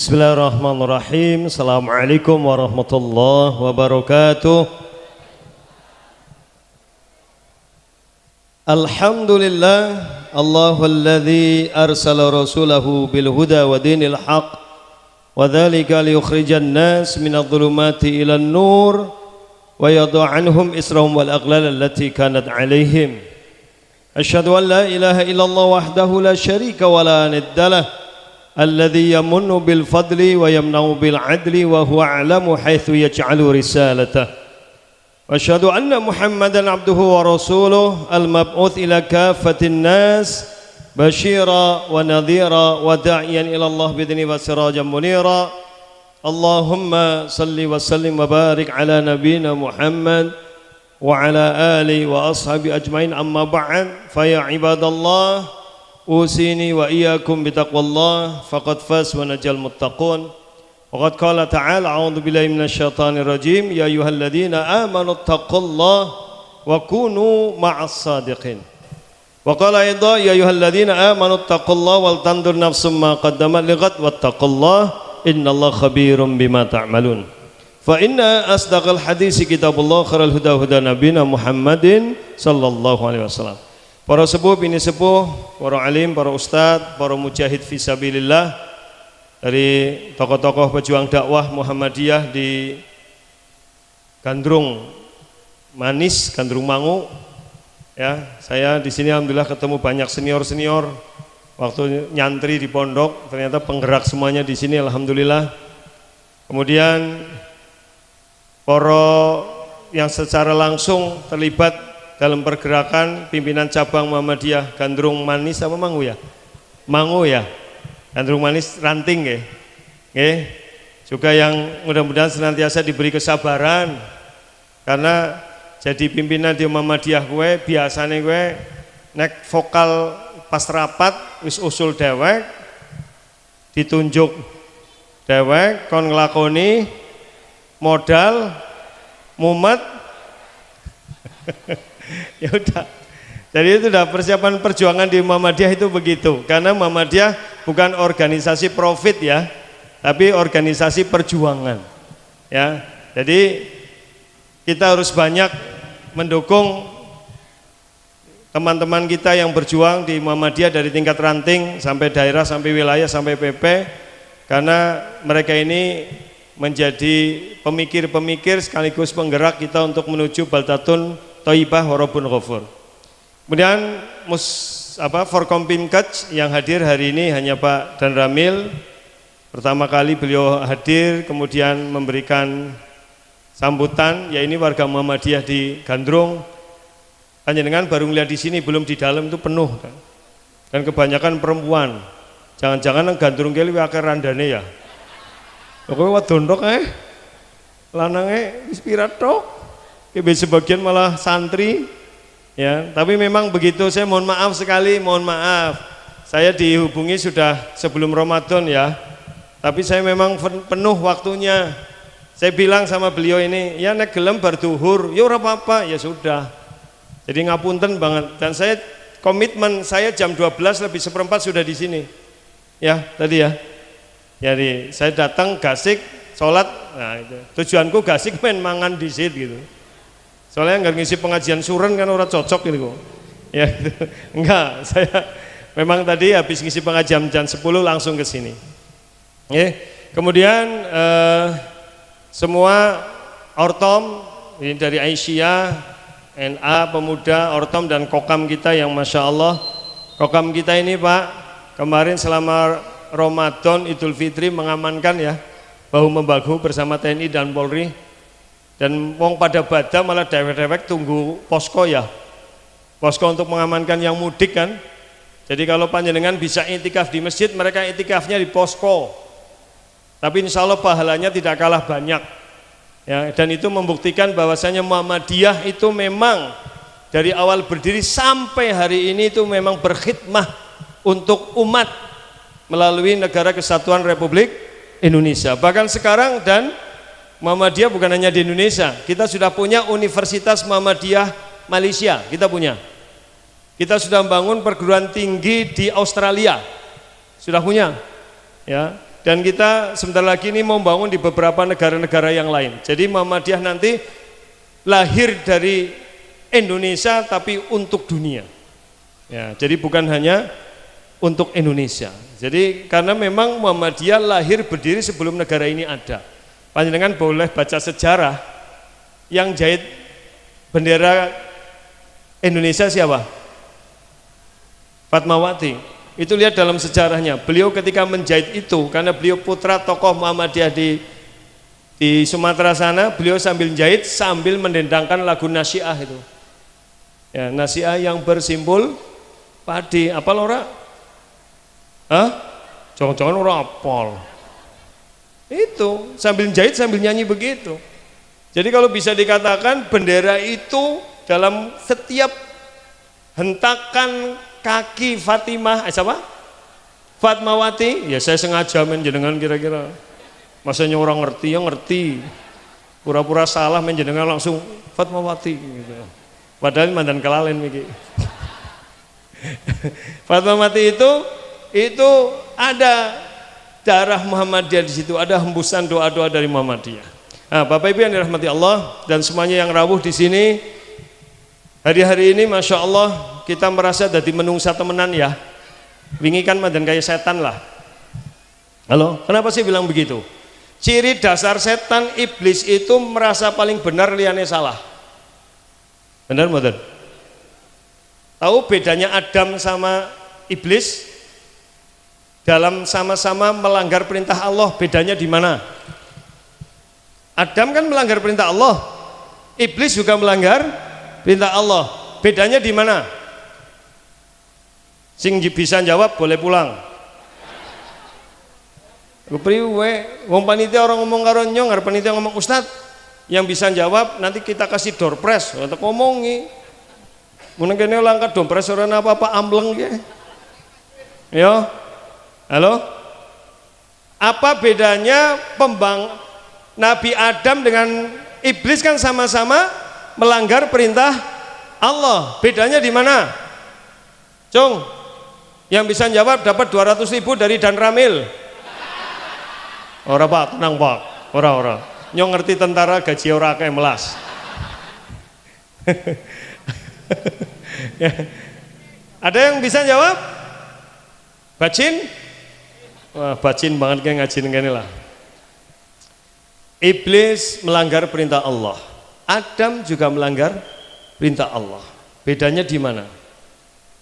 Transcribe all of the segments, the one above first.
Bismillahirrahmanirrahim. Assalamualaikum warahmatullahi wabarakatuh. Alhamdulillah, Allahulladzi arsala rasulahu bil huda wa dinil haq wa dzalika liyukhrijan nas minadh dhulumati ilan nur wa yad'a anhum israhum wal aghlal allati kanat 'alaihim. Asyhadu an la ilaha illallah wahdahu la syarika wa la niddalah alladzi yamunnu bil fadli wa yamna'u bil adli wa huwa a'lamu haitsu yaj'alu risalatahu wa asyhadu anna muhammadan abduhu wa rasuluhu al mab'uts ila kaffatin nas basyira wa nadhira wa da'iyan ila Allah bidni wa sirajan munira. Allahumma salli wa sallim wa barik ala nabiyyina Muhammad wa ala alihi wa ashabi ajmain, amma ba'd. Fa ya ibadallah, usini wa iyyakum bitaqwallah faqad faz wa najal muttaqun. Waqad qala ta'ala a'udzu billahi minasyaitonir rajim ya ayyuhalladzina amanu taqullaha wa kunu ma'as sadiqin. Wa qala aidha ya ayyuhalladzina amanu taqullaha wal tandur nafsum ma qaddamat lighad wattaqullaha innallaha khabirum bima ta'malun. Fa inna asdaqal hadisi kitabullah khairal huda huda nabiyina Muhammadin sallallahu alaihi wasallam. Para sepuh, bini sepuh, para alim, para ustadz, para mujahid fisabilillah dari tokoh-tokoh pejuang dakwah Muhammadiyah di Gandrung Manis, Gandrung Mangu. Ya, saya di sini alhamdulillah ketemu banyak senior-senior. Waktu nyantri di pondok, ternyata penggerak semuanya di sini alhamdulillah. Kemudian para yang secara langsung terlibat dalam pergerakan pimpinan cabang Muhammadiyah Gandrung Manis apa Mangu ya? Mangu ya. Gandrung Manis Ranting ya. Juga yang mudah-mudahan senantiasa diberi kesabaran, karena jadi pimpinan di Muhammadiyah gue biasanya gue nek vokal pas rapat wis usul dewek, ditunjuk dewek kon nglakoni modal mumet. Ya udah, jadi itu udah persiapan perjuangan di Muhammadiyah itu begitu, karena Muhammadiyah bukan organisasi profit ya, tapi organisasi perjuangan ya. Jadi kita harus banyak mendukung teman-teman kita yang berjuang di Muhammadiyah dari tingkat ranting sampai daerah, sampai wilayah, sampai PP, karena mereka ini menjadi pemikir-pemikir sekaligus penggerak kita untuk menuju Baldatun Thayyibah Warabun Ghafur. Kemudian Forkompimkaj yang hadir hari ini hanya Pak Dan Ramil. Pertama kali beliau hadir, kemudian memberikan sambutan, ya ini warga Muhammadiyah di Gandrung. Hanya dengan baru melihat di sini, belum di dalam itu penuh kan. Dan kebanyakan perempuan. Jangan-jangan Gandrung kali akeh randane ya. Kowe wadon tok lanange wis pirat tok. Sebagian malah santri ya, tapi memang begitu. Saya mohon maaf sekali, mohon maaf, saya dihubungi sudah sebelum Ramadan ya, tapi saya memang penuh waktunya. Saya bilang sama beliau ini, ya nek gelem bar duhur, ya ora apa-apa, ya sudah. Jadi ngapunten banget, dan saya komitmen saya jam 12:04 sudah di sini ya tadi ya. Jadi saya datang gasik sholat, nah itu tujuanku gasik main mangan di situ gitu. Soalnya nggak ngisi pengajian suren kan orang cocok gitu. Ya gitu. Enggak, saya memang tadi habis ngisi pengajian jam 10 langsung ke sini. Kemudian semua ortom ini dari Aisyah, NA, Pemuda, ortom dan kokam kita yang Masya Allah. Kokam kita ini Pak, kemarin selama Ramadan Idul Fitri mengamankan ya, bahu-membahu bersama TNI dan Polri. Dan wong pada badan malah dewek-dewek tunggu posko ya, posko untuk mengamankan yang mudik kan. Jadi kalau panjenengan bisa itikaf di masjid, mereka itikafnya di posko, tapi insya Allah pahalanya tidak kalah banyak ya. Dan itu membuktikan bahwasanya Muhammadiyah itu memang dari awal berdiri sampai hari ini itu memang berkhidmah untuk umat melalui Negara Kesatuan Republik Indonesia. Bahkan sekarang dan Muhammadiyah bukan hanya di Indonesia, kita sudah punya Universitas Muhammadiyah Malaysia, kita punya. Kita sudah membangun perguruan tinggi di Australia, sudah punya. Ya, Dan kita sebentar lagi ini mau bangun di beberapa negara-negara yang lain. Jadi Muhammadiyah nanti lahir dari Indonesia tapi untuk dunia. Ya, jadi bukan hanya untuk Indonesia. Jadi karena memang Muhammadiyah lahir berdiri sebelum negara ini ada. Panjenengan boleh baca sejarah, yang jahit bendera Indonesia siapa? Fatmawati. Itu lihat dalam sejarahnya, beliau ketika menjahit itu, karena beliau putra tokoh Muhammadiyah di Sumatera sana, beliau sambil jahit sambil mendendangkan lagu Nasiah itu. Ya, Nasiah yang bersimbol padi. Apal ora? Hah? Jangan-jangan ora apal. Itu sambil jahit sambil nyanyi begitu. Jadi kalau bisa dikatakan bendera itu dalam setiap hentakan kaki Fatimah, siapa? Fatmawati, ya saya sengaja menjenengan kira-kira. Masanya orang ngerti, yang ngerti. Pura-pura salah menjenengan langsung Fatmawati gitu. Padahal mantan kelalen iki. Fatmawati itu ada darah Muhammadiyah di situ, ada hembusan doa-doa dari Muhammadiyah. Nah, Bapak Ibu yang dirahmati Allah dan semuanya yang rawuh di sini, hari-hari ini Masya Allah kita merasa jadi menungsa temenan ya. Wingi kan mandan kayak setan lah. Halo, kenapa sih bilang begitu? Ciri dasar setan iblis itu merasa paling benar, liane salah. Benar mboten? Tahu bedanya Adam sama iblis? Dalam sama-sama melanggar perintah Allah, bedanya di mana? Adam kan melanggar perintah Allah, iblis juga melanggar perintah Allah. Bedanya di mana? Sing bisa jawab boleh pulang. Kepriwe wong panitia orang ngomong karo nyong, arep panitia ngomong Ustad, yang bisa jawab nanti kita kasih door prize untuk ngomongi. Mun kene langkah door prize ora apa-apa ambleng ya. Yo. Halo? Apa bedanya Nabi Adam dengan iblis? Kan sama-sama melanggar perintah Allah. Bedanya di mana? Cung, yang bisa jawab dapat 200.000 dari Dan Ramil. Ora Pak, tenang Pak. Ora. Nyong ngerti tentara gaji ora akeh melas. Ya. Ada yang bisa jawab? Bacin? Wah, bacin banget kayak ngajin kene lah. Iblis melanggar perintah Allah. Adam juga melanggar perintah Allah. Bedanya di mana?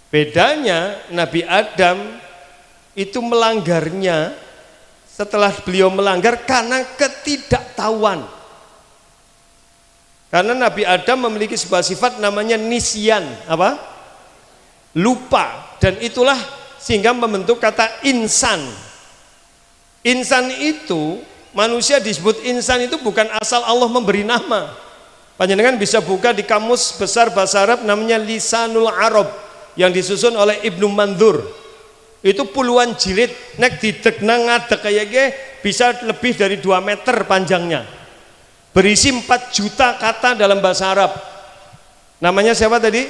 Bedanya Nabi Adam itu melanggarnya setelah beliau melanggar karena ketidaktahuan. Karena Nabi Adam memiliki sebuah sifat namanya nisyan, apa? Lupa, dan itulah sehingga membentuk kata insan. Insan itu, manusia disebut insan itu bukan asal Allah memberi nama. Panjenengan bisa buka di kamus besar bahasa Arab namanya Lisanul Arab yang disusun oleh Ibnu Mandur. Itu puluhan jilid, nek didekna ngadek kayak ge bisa lebih dari 2 meter panjangnya. Berisi 4 juta kata dalam bahasa Arab. Namanya siapa tadi?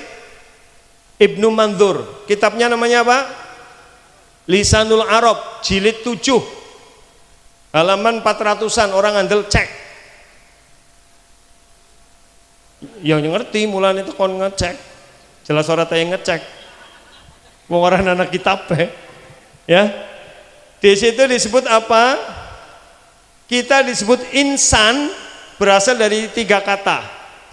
Ibnu Mandur. Kitabnya namanya apa? Lisanul Arab, jilid 7. Halaman 400-an, orang andel cek. Yang ngerti mulane itu kon ngecek. Jelas ora teh ngecek. Wong ora anak kitab ya. Di situ disebut apa? Kita disebut insan berasal dari 3 kata.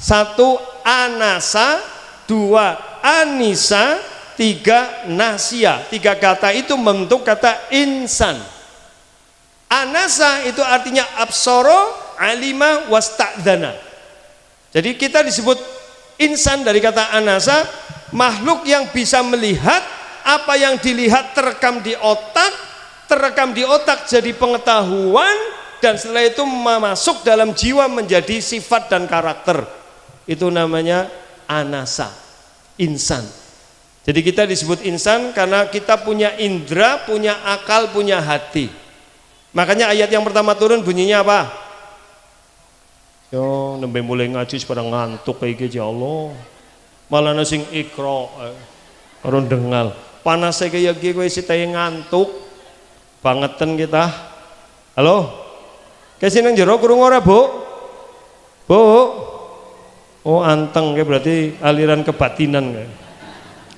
1 anasa, 2 anisa, 3 nasia. 3 kata itu membentuk kata insan. Anasa itu artinya absoro, alima, wasta'dana. Jadi kita disebut insan dari kata anasa, makhluk yang bisa melihat apa yang dilihat terekam di otak jadi pengetahuan, dan setelah itu masuk dalam jiwa menjadi sifat dan karakter. Itu namanya anasa, insan. Jadi kita disebut insan karena kita punya indera, punya akal, punya hati. Makanya ayat yang pertama turun bunyinya apa? Yo, nembe mulai ngaji pada ngantuk kayak gitu ya Allah. Malah nasing ikro, orang dengal. Panas kayak gini kowe sitae ngantuk, bangetan kita. Halo? Kayak nang jero krungu ora, Bu? Bu. Oh, anteng kayak berarti aliran kebatinan kayak.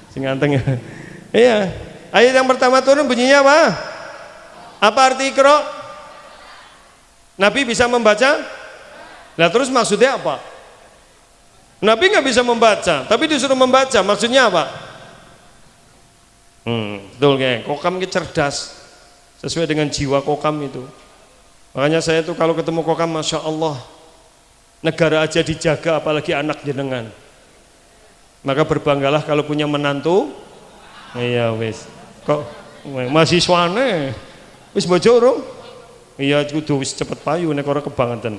Sing anteng ya. Iya. Ayat yang pertama turun bunyinya apa? Apa arti Iqra? Nabi bisa membaca? Nah terus maksudnya apa? Nabi nggak bisa membaca, tapi disuruh membaca. Maksudnya apa? Betul kayak kokam cerdas, sesuai dengan jiwa kokam itu. Makanya saya tuh kalau ketemu kokam, masya Allah, negara aja dijaga, apalagi anak jenengan. Maka berbanggalah kalau punya menantu. Iya wis, kok mahasiswane wis bojo urung? Iya kudu wis cepet payu nek ora kebangetan.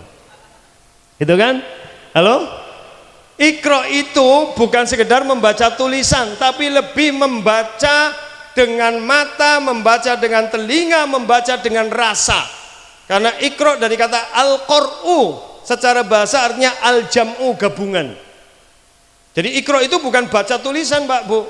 Gitu kan? Halo? Iqra itu bukan sekedar membaca tulisan, tapi lebih membaca dengan mata, membaca dengan telinga, membaca dengan rasa. Karena Iqra dari kata al-qur'u, secara bahasa artinya al-jam'u, gabungan. Jadi Iqra itu bukan baca tulisan, Pak Bu,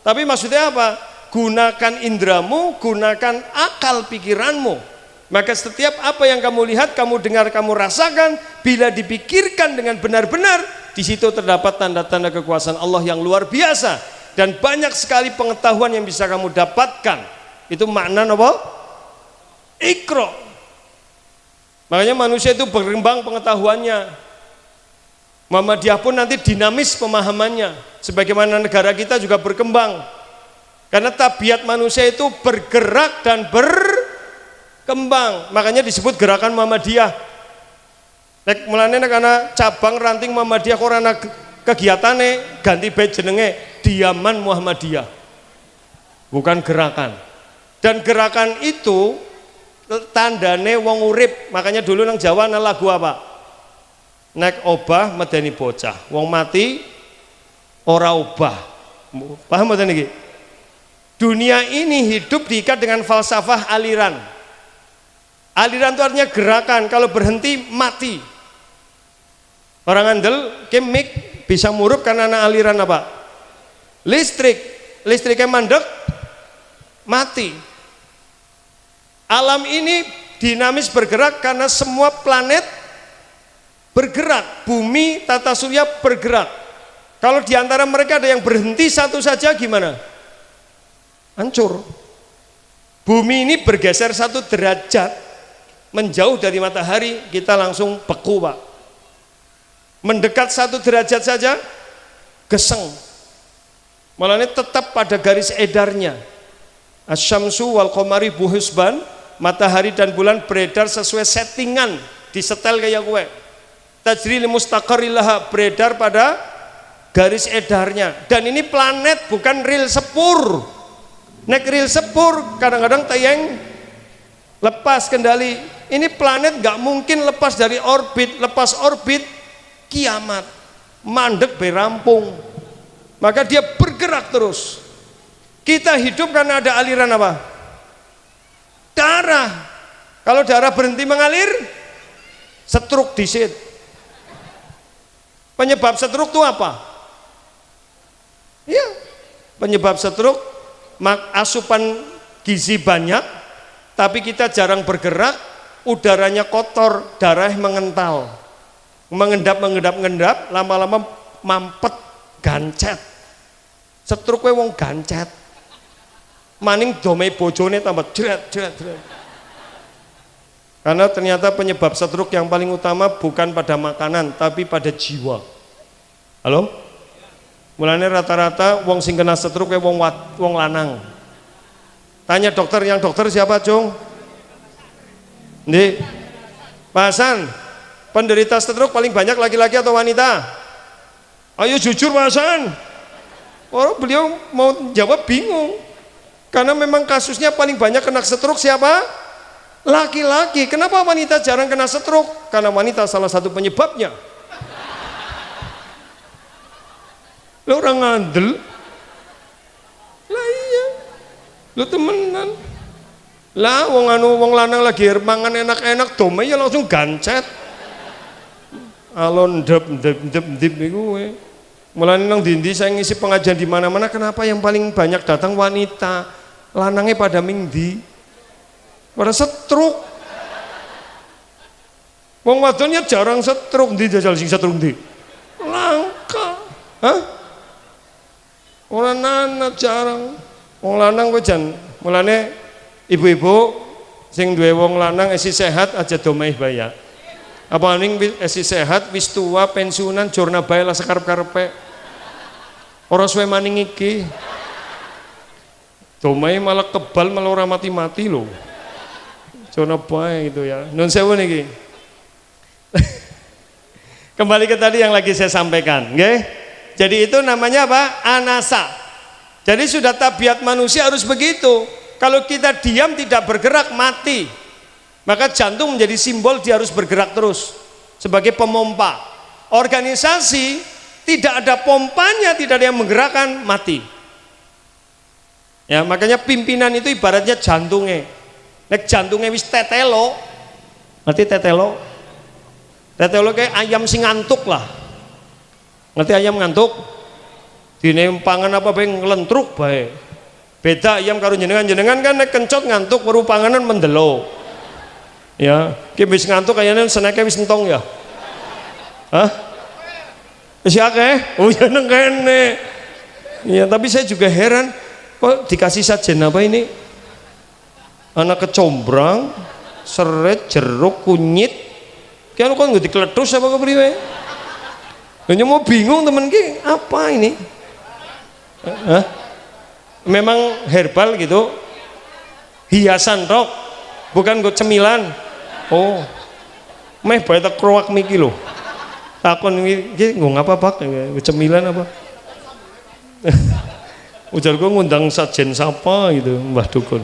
tapi maksudnya apa? Gunakan indramu, gunakan akal pikiranmu. Maka setiap apa yang kamu lihat, kamu dengar, kamu rasakan, bila dipikirkan dengan benar-benar, di situ terdapat tanda-tanda kekuasaan Allah yang luar biasa, dan banyak sekali pengetahuan yang bisa kamu dapatkan. Itu makna apa? Iqra. Makanya manusia itu berkembang pengetahuannya. Muhammadiyah pun nanti dinamis pemahamannya, sebagaimana negara kita juga berkembang. Karena tabiat manusia itu bergerak dan berkembang, makanya disebut gerakan Muhammadiyah. Mulane karena cabang ranting Muhammadiyah korana kegiatannya ganti bae jenenge Diaman Muhammadiyah, bukan gerakan. Dan gerakan itu tandane wong urip. Makanya dulu nang Jawa ana lagu apa? Nek obah medeni bocah, wong mati ora obah. Paham mboten iki? Dunia ini hidup diikat dengan falsafah aliran. Aliran itu artinya gerakan, kalau berhenti mati. Orang andel kemik bisa murup karena ana aliran apa? Listrik. Listriknya mandek mati. Alam ini dinamis bergerak karena semua planet bergerak, bumi, tata surya bergerak. Kalau diantara mereka ada yang berhenti satu saja gimana? Hancur. Bumi ini bergeser 1 derajat menjauh dari matahari, kita langsung beku, Pak. Mendekat 1 derajat saja geseng. Malah ini tetap pada garis edarnya. Asyamsu wal qamari buhusban, matahari dan bulan beredar sesuai settingan, disetel kayak gue. Tajri li mustaqarrilaha, beredar pada garis edarnya. Dan ini planet bukan ril sepur. Nek ril sepur kadang-kadang tayang lepas kendali. Ini planet nggak mungkin lepas dari orbit. Lepas orbit kiamat, mandek berampung. Maka dia bergerak terus. Kita hidup karena ada aliran apa? Darah. Kalau darah berhenti mengalir, stroke disit. Penyebab stroke itu apa? Ya, penyebab stroke asupan gizi banyak, tapi kita jarang bergerak, udaranya kotor, darah mengental, mengendap, lama-lama mampet, gancet. Stroke wong gancet. Maning domai bojone tambah jret. Karena ternyata penyebab stroke yang paling utama bukan pada makanan, tapi pada jiwa. Halo? Mulanya rata-rata wong sing kena stroke wong lanang. Tanya dokter, yang dokter siapa, Cung? Nih, Pak Hasan, penderita stroke paling banyak laki-laki atau wanita? Ayo jujur Pak Hasan. Orang beliau mau jawab bingung. Karena memang kasusnya paling banyak kena stroke siapa? Laki-laki. Kenapa wanita jarang kena stroke? Karena wanita salah satu penyebabnya. Lo orang ngandel. Lah iya. Lo temenan. Lah wong lanang lagi mangan enak-enak dome ya langsung gancet. Alon ndep iku kowe. Mulane nang ndi saya ngisi pengajian di mana-mana, kenapa yang paling banyak datang wanita? Lanangnya pada mingdi, pada stroke. Wong wadonnya jarang setruk ndi jajal sing setruk ndi. Langka. Hah? Ora nana jarang. Wong lanang kowe jan mulane ibu-ibu sing duwe wong lanang isi sehat aja domeh bae ya. Apa ning isi sehat wis tua pensiunan jorna bae lah sekarep-karepe. Ora suwe maning iki. Domeh malah kebal malah ora mati-mati lho. Jorna bae gitu ya. Nun sewu niki. Kembali ke tadi yang lagi saya sampaikan, nggih. Jadi itu namanya apa? Anasa. Jadi sudah tabiat manusia harus begitu. Kalau kita diam tidak bergerak mati. Maka jantung menjadi simbol dia harus bergerak terus sebagai pemompa. Organisasi tidak ada pompanya, tidak ada yang menggerakkan, mati. Ya, makanya pimpinan itu ibaratnya jantungnya. Nek jantungnya wis tetelo. Ngerti tetelo? Tetelo kayak ayam sing ngantuk lah. Ngerti ayam ngantuk? Dine pangan apa bae nglentruk bae. Beda ayam karo jenengan kan nek kencot ngantuk weru panganan mendelo. Ya, ki wis ngantuk kayane seneke wis entong ya. Hah? Wis akeh? Oh ya nang kene. Ya, tapi saya juga heran kok dikasih sajen apa ini? Anak kecombrang, seret, jeruk, kunyit. Kan kok nggak dikeletus apa kepriwe? Hanya mau bingung temen ki apa ini? Hah? Memang herbal gitu, hiasan tok, bukan gue cemilan. Oh, meh bae tak kroak miki lho. Takon iki nggo ngapa Pak? Cemilan apa? Ujar gue ngundang sajen sapa gitu, Mbah Dukun.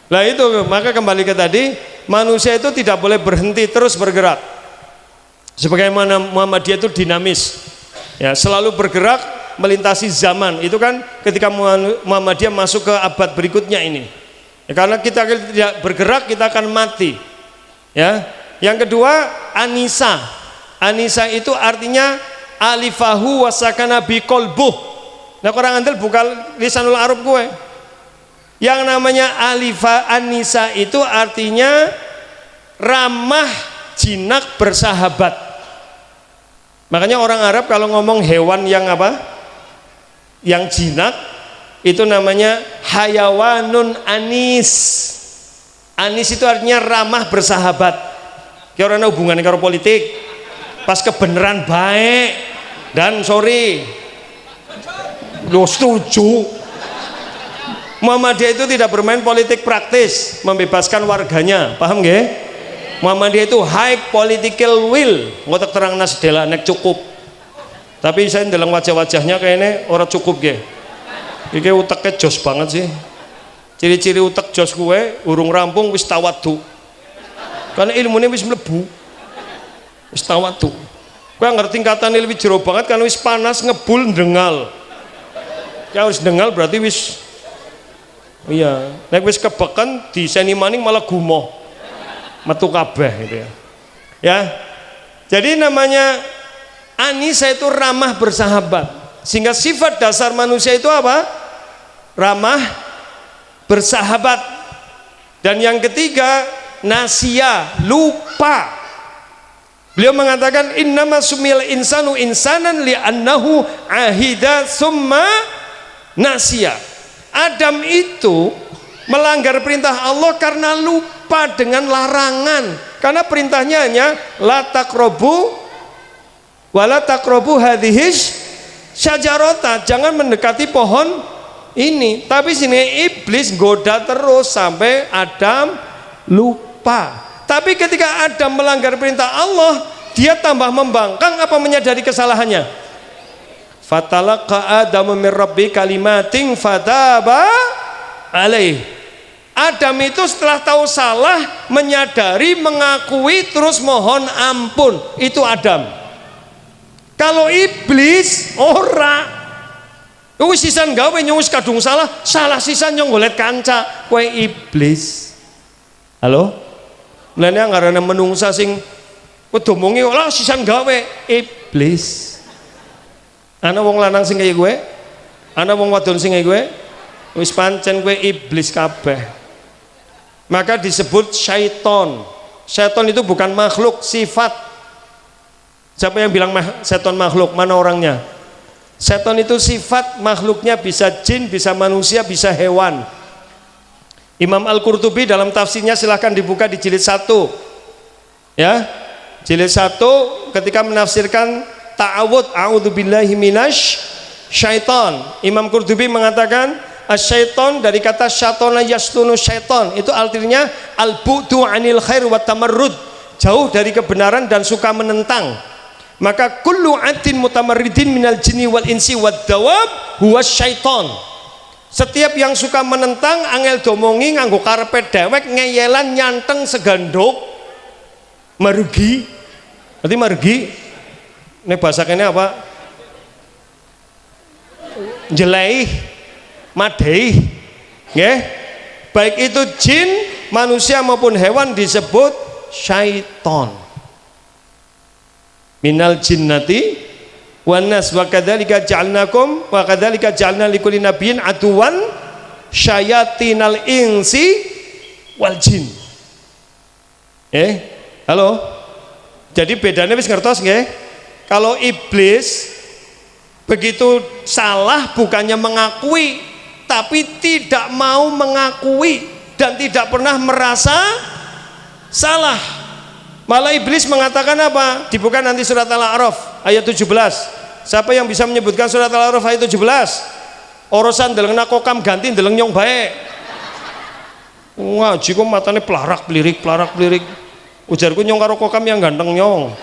Lah itu, maka kembali ke tadi, manusia itu tidak boleh berhenti, terus bergerak. Sebagaimana Muhammadiyah itu dinamis, ya, selalu bergerak melintasi zaman. Itu kan ketika Muhammadiyah masuk ke abad berikutnya ini, ya, karena kita tidak bergerak kita akan mati. Ya, yang kedua anisa. Anisa itu artinya alifahu wasakana biqolbuh. Nah, orang andel buka lisanul Arab gue. Yang namanya anisa itu artinya ramah, jinak, bersahabat. Makanya orang Arab kalau ngomong hewan yang apa? Yang jinak itu namanya hayawanun anis. Anis itu artinya ramah, bersahabat. Kayak orang hubungannya karo politik. Pas kebenaran baik dan sorry. Lo setuju. Muhammadiyah itu tidak bermain politik praktis, membebaskan warganya, paham nggih? Muhammadiyah itu high political will, ngotak terang nas dela nek cukup. Tapi saya dalam wajah-wajahnya kayaknya orang cukup ge. Iki uteknya jos banget sih. Ciri-ciri utek jos gue urung rampung wis tawadu. Karena ilmunya wis mlebu. Wis tawadu. Gue ngerti tingkatan lebih jero banget karena wis panas ngebul ndengal. Ya wis dengal berarti wis iya. Nek wis kebeken diseni maning malah gumoh. Metu kabeh gitu ya. Ya. Jadi namanya anisa itu ramah, bersahabat. Sehingga sifat dasar manusia itu apa? Ramah, bersahabat. Dan yang ketiga, nasia, lupa. Beliau mengatakan innama sumil insanu insanan li'annahu ahida summa nasia. Adam itu melanggar perintah Allah karena lupa dengan larangan. Karena perintahnya hanya la taqrabu wa la taqrabu hadhis syajarata, jangan mendekati pohon ini. Tapi sini iblis goda terus sampai Adam lupa. Tapi ketika Adam melanggar perintah Allah, dia tambah membangkang apa menyadari kesalahannya. Fatalaqa Adamu min rabbi kalimatin fataba alaih. Adam itu setelah tahu salah, menyadari, mengakui, terus mohon ampun. Itu Adam. Kalau iblis ora, wis sisan gawe nyuwus kadung salah sisan yang ngolet kanca, kowe iblis. Halo? Mulane ngarane menungsa sing kudu omongi ora sisan gawe, iblis. Ana wong lanang sing kaya gue, ana wong wadon sing kaya gue, wis pancen kowe iblis kabeh. Maka disebut syaiton. Syaiton itu bukan makhluk, sifat. Siapa yang bilang setan makhluk? Mana orangnya? Setan itu sifat makhluknya, bisa jin, bisa manusia, bisa hewan. Imam Al-Qurtubi dalam tafsirnya, silahkan dibuka di jilid 1 ya, jilid 1 ketika menafsirkan ta'awud, a'udzubillahi minasy syaitan. Imam Qurtubi mengatakan asyaiton dari kata syatona yastunu syaiton, itu artinya al-bu'du anil khair wa tamarrud, jauh dari kebenaran dan suka menentang. Maka kullu atin mutamarridin minal jinni wal insi wad dawab huwa syaiton. Setiap yang suka menentang, angel domongi, nganggo karepet dewek, ngeyelan, nyanteng, segandok, mergi. Berarti mergi ini bahasa kene apa? Jelei, madei, nggih. Baik itu jin, manusia maupun hewan disebut syaiton. Minal jinnati wanas wa kadzalika ja'alnakum wa kadzalika ja'alna likulli nabiyyin aduwan syayatinal insi wal jin. Halo. Jadi bedanya wis ngertos nggih? Kalau iblis begitu salah bukannya mengakui, tapi tidak mau mengakui dan tidak pernah merasa salah. Malah iblis mengatakan apa? Dibuka nanti surat Al-A'raf ayat 17. Siapa yang bisa menyebutkan surat Al-A'raf ayat 17? Orosan deleng nakokam ganti deleng nyong bae. Ngaji kok matane pelarak pelirik. Ujarku nyong karo kokam yang ganteng nyong.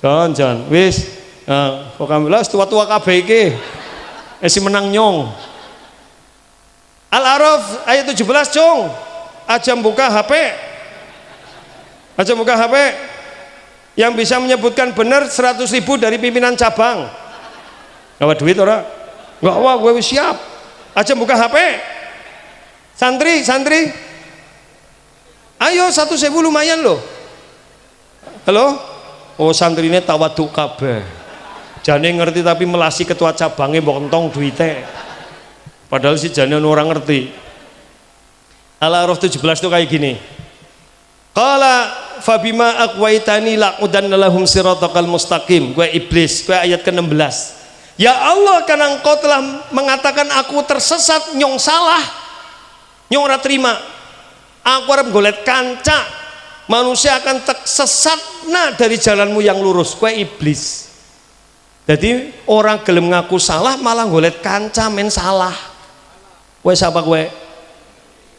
Jangan wis. Nah, kokam belas tua-tua kabeh iki. Esi menang nyong. Al-A'raf ayat 17, Cung. Aja buka HP. Yang bisa menyebutkan benar 100.000 dari pimpinan cabang. Gawa duit ora? Enggak, wah gue siap. Aja buka HP. Santri. Ayo 1.000 lumayan loh. Halo? Oh santrine tawaduk kabeh. Jane ngerti tapi melasi ketua cabangnya mbok entong duite. Padahal si jane orang ngerti. Al-A'raf 17 itu kayak gini. Qala fabima aqwaitani laqudanna lahum siratal mustaqim. Gue iblis, gue ayat ke-16. Ya Allah, karena engkau telah mengatakan aku tersesat, nyong salah, nyong ora terima. Aku arep golet kanca, manusia akan tersesat dari jalanmu yang lurus. Gue iblis. Jadi orang gelem ngaku salah malah golet kanca men salah. Gue siapa gue?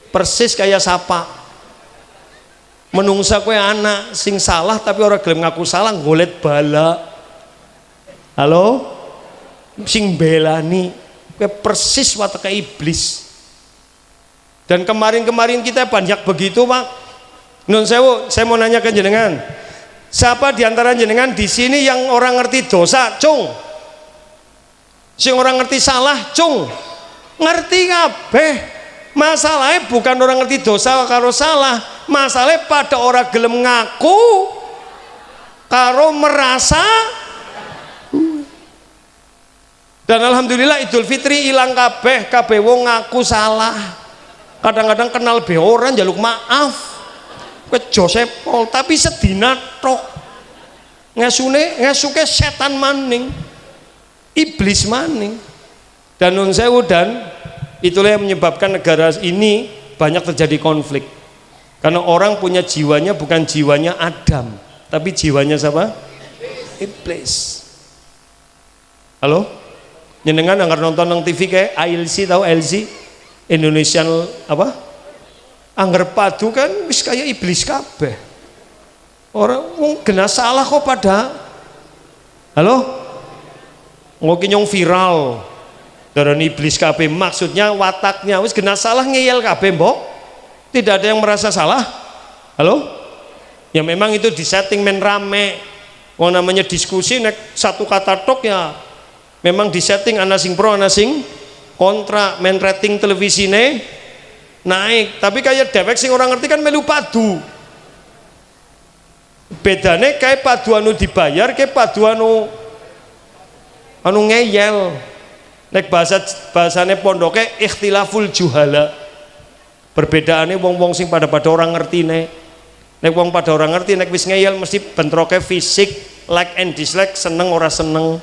Persis kayak sapa. Menungsa kue anak sing salah tapi orang gelem ngaku salah ngolet bala. Halo? Sing belani kue persis watak iblis. Dan kemarin kita banyak begitu, Pak. Nun sewu, saya mau nanya ke jenengan. Siapa di antara jenengan di sini yang orang ngerti dosa, Cung? Sing orang ngerti salah, Cung? Ngerti kabeh. Masalahnya bukan orang ngerti dosa karo salah, masalahnya pada orang gelem ngaku karo merasa. Dan alhamdulillah Idul Fitri ilang kabeh wong ngaku salah. Kadang-kadang kenal be orang jaluk maaf ke Josepol, tapi sedina tok ngesuke setan maning, iblis maning. Dan nun sewu, dan itulah yang menyebabkan negara ini banyak terjadi konflik, karena orang punya jiwanya bukan jiwanya Adam, tapi jiwanya siapa? Iblis. Halo? Nyenengan anggar nonton nang TV kayak ALC, tahu ALC? Indonesian apa? Anggar padu kan wis kayak iblis kabeh. Orang kena salah kok pada. Halo? Ngoki nyong viral. Darani iblis kabeh, maksudnya wataknya wis kena salah ngeyel kabeh, mbok. Tidak ada yang merasa salah. Halo? Ya memang itu disetting men rame. Wong namanya diskusi nek satu kata tok ya memang disetting ana sing pro ana sing kontra, men rating televisine naik. Tapi kayak dewek sing orang ngerti kan melu padu. Bedane kayak padu anu dibayar kayak padu anu ngeyel. Nek bahasane pondoke ikhtilaful juhala. Perbedaannya wong-wong sing pada orang ngerti nek wong pada orang ngerti nek wis ngeyel mesti bentroke fisik, like and dislike, seneng ora seneng,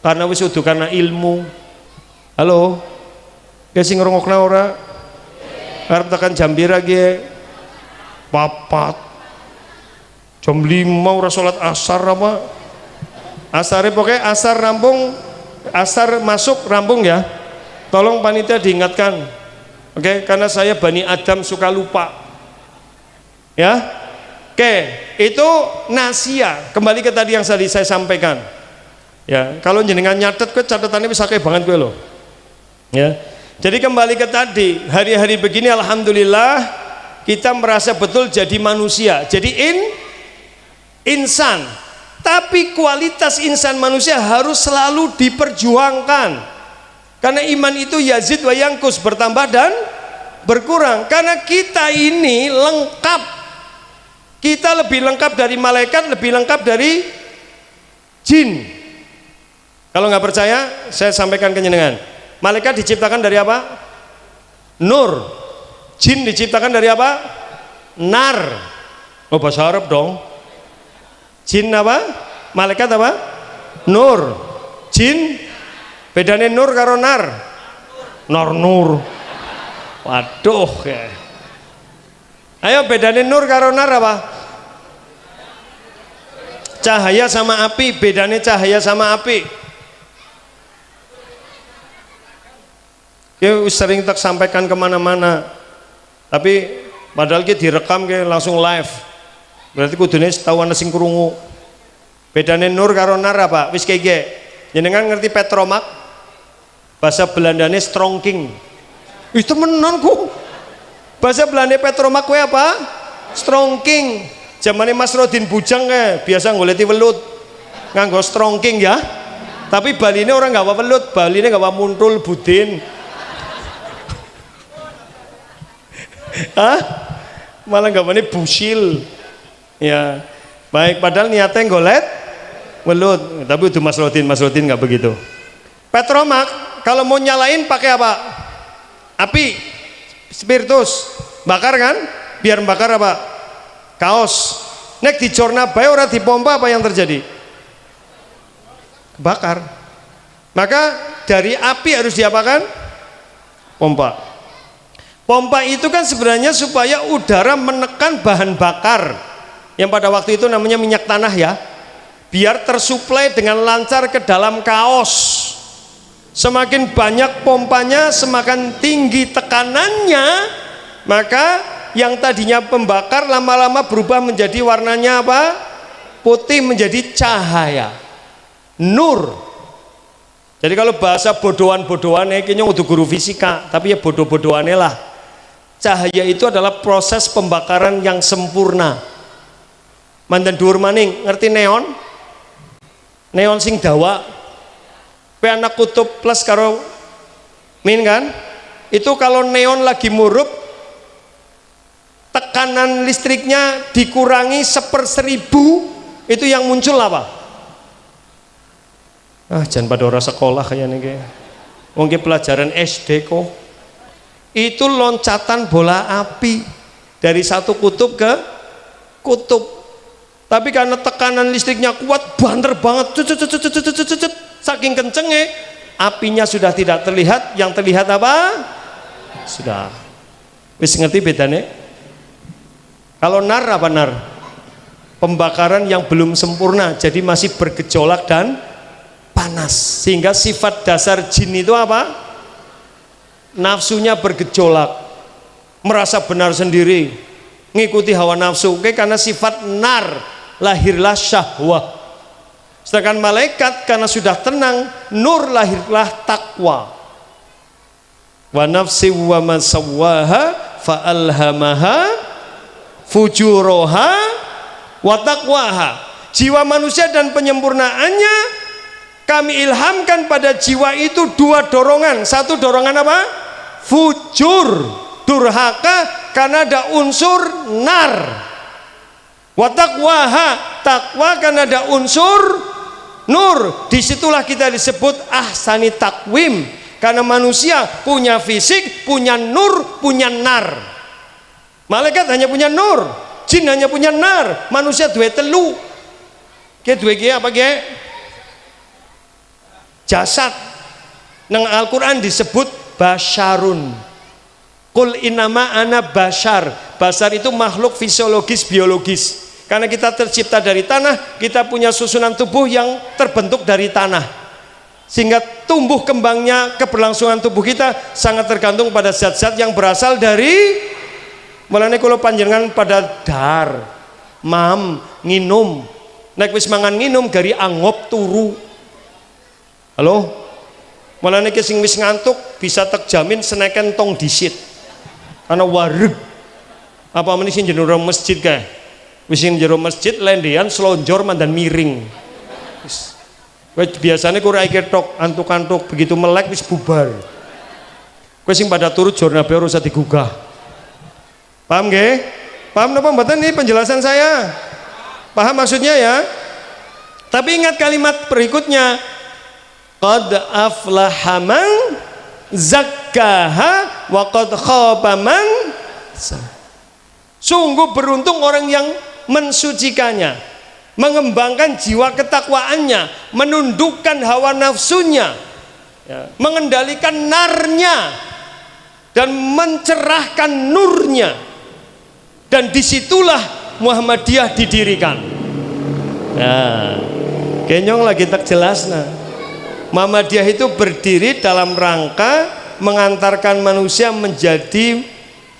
karena wis udah karena ilmu. Halo, kayak sing ngrungokna ora? Arep tekan jam pira ki? 4 jam 5 ora salat asar apa? Asare pokoknya asar rampung, asar masuk rampung ya. Tolong panitia diingatkan. Oke, karena saya Bani Adam suka lupa. Ya. Oke, itu nasia. Kembali ke tadi yang tadi saya sampaikan. Ya, kalau jenengan nyatet ke catatannya bisa kayak banget gue loh. Ya. Jadi kembali ke tadi, hari-hari begini alhamdulillah kita merasa betul jadi manusia, jadi insan. Tapi kualitas insan manusia harus selalu diperjuangkan. Karena iman itu yazid wa yangkus, bertambah dan berkurang. Karena kita ini lengkap. Kita lebih lengkap dari malaikat, lebih lengkap dari jin. Kalau nggak percaya, saya sampaikan ke jenengan. Malaikat diciptakan dari apa? Nur. Jin diciptakan dari apa? Nar. Oh, bahasa Arab dong. Jin apa? Malaikat apa? Nur. Jin bedanya nur karo nar. Nur. Waduh ya. Ayo bedanya nur karo nar apa? Cahaya sama api. Bedanya cahaya sama api. Ya sering tak sampaikan kemana-mana, tapi padahal kita direkam ke langsung live, berarti kudune tahu ana sing krungu. Bedane nur karo nar apa? Wis kayak jenengan ngerti petromak? Bahasa Belandane strongking. Itu menonku. Bahasa Belanda petromak kue apa? Strongking. Zamane Mas Rodin Bujang biasa ngoleti welut nganggo strongking ya. Tapi Bali ini orang nggak apa welut, Bali ini nggak apa muntul budin. Hah? Malah gambarnya busil. Ya, baik. Padahal niatnya golet, welut. Tapi itu Mas Rodin nggak begitu. Petromak kalau mau nyalain pakai apa? Api, spiritus, bakar kan? Biar bakar apa? Kaos. Nek dicorna bae ora dipompa apa yang terjadi? Bakar. Maka dari api harus diapakan? Pompa. Pompa itu kan sebenarnya supaya udara menekan bahan bakar yang pada waktu itu namanya minyak tanah ya, biar tersuplai dengan lancar ke dalam kaos. Semakin banyak pompanya, semakin tinggi tekanannya, maka yang tadinya pembakar lama-lama berubah menjadi warnanya apa? Putih, menjadi cahaya, nur. Jadi kalau bahasa bodohan-bodohan kayaknya untuk guru fisika, tapi ya bodoh-bodohannya lah. Cahaya itu adalah proses pembakaran yang sempurna. Mantan dhuwur maning, ngerti neon? Neon sing dawa. Pe anak kutub plus karo min kan? Itu kalau neon lagi murup, tekanan listriknya dikurangi 1/1000, itu yang muncul apa? Jangan pada orang sekolah kayaknya kayak. Mungkin pelajaran SD kok. Itu loncatan bola api dari satu kutub ke kutub. Tapi karena tekanan listriknya kuat, banter banget, saking kencengnya, apinya sudah tidak terlihat. Yang terlihat apa? Sudah. Wis ngerti bedanya? Kalau nar apa nar? Pembakaran yang belum sempurna, jadi masih bergejolak dan panas. Sehingga sifat dasar jin itu apa? Nafsunya bergejolak, merasa benar sendiri, ngikuti hawa nafsu. Oke, karena sifat nar, lahirlah syahwah. Sedangkan malaikat karena sudah tenang, nur, lahirlah takwa. Wa nafsi wa ma sawwaha fa alhamaha fujuraha wa taqwaha. Jiwa manusia dan penyempurnaannya kami ilhamkan pada jiwa itu 2 dorongan. Satu dorongan apa? Fujur, durhaka, karena ada unsur nar. Wa taqwaha, takwa karena ada unsur nur. Disitulah kita disebut ahsani takwim, karena manusia punya fisik, punya nur, punya nar. Malaikat hanya punya nur, jin hanya punya nar, manusia duwe telu. duwe ki apa ki? Jasad. Nang Al-Qur'an disebut basyarun. Qul innama ana basyar. Basyar itu makhluk fisiologis biologis. Karena kita tercipta dari tanah, kita punya susunan tubuh yang terbentuk dari tanah. Sehingga tumbuh kembangnya keberlangsungan tubuh kita sangat tergantung pada zat-zat yang berasal dari mulane kalau panjenengan pada dar, mam, nginum. Nek wis mangan nginum gari angop turu. Halo? Mulane ki sing wis ngantuk bisa terjamin seneken tong disit. Karena wareg. Apa meneh sing jeneng masjid kae? Wis sing jero masjid lendean slonjor mandan miring. Wis biasanya ku rai ketok antuk-antuk begitu melek wis bubar. Kowe sing pada turut jornabe ora usah digugah. Paham nggih? Paham napa mboten ini penjelasan saya? Paham maksudnya ya? Tapi ingat kalimat berikutnya. Qad aflaha man zakkaha wa qad khaba man. Sungguh beruntung orang yang mensucikannya, mengembangkan jiwa ketakwaannya, menundukkan hawa nafsunya, ya, mengendalikan narnya dan mencerahkan nurnya, dan disitulah Muhammadiyah didirikan. Nah, kenyong lagi tak jelas. Nah, Muhammadiyah itu berdiri dalam rangka mengantarkan manusia menjadi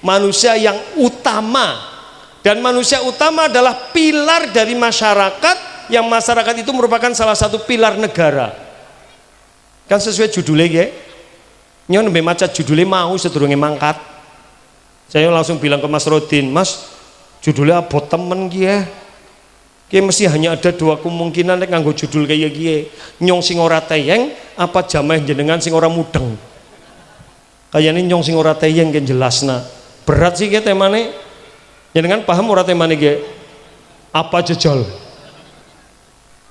manusia yang utama. Dan manusia utama adalah pilar dari masyarakat, yang masyarakat itu merupakan salah satu pilar negara. Kan sesuai judulnya ya. Nyon nembe maca judulnya mau sedurunge mangkat. Saya langsung bilang ke Mas Rodin, Mas, judulnya abot temen ya. Ki mesti hanya ada dua kemungkinan nek nganggo judul kayak gini. Nyong sing ora teyeng apa jamaah jenengan sing ora mudeng. Kayane nyong sing ora teyeng kan jelasna. Berat sih ki temane. Jenengan paham ora temane ge? Apa jejol?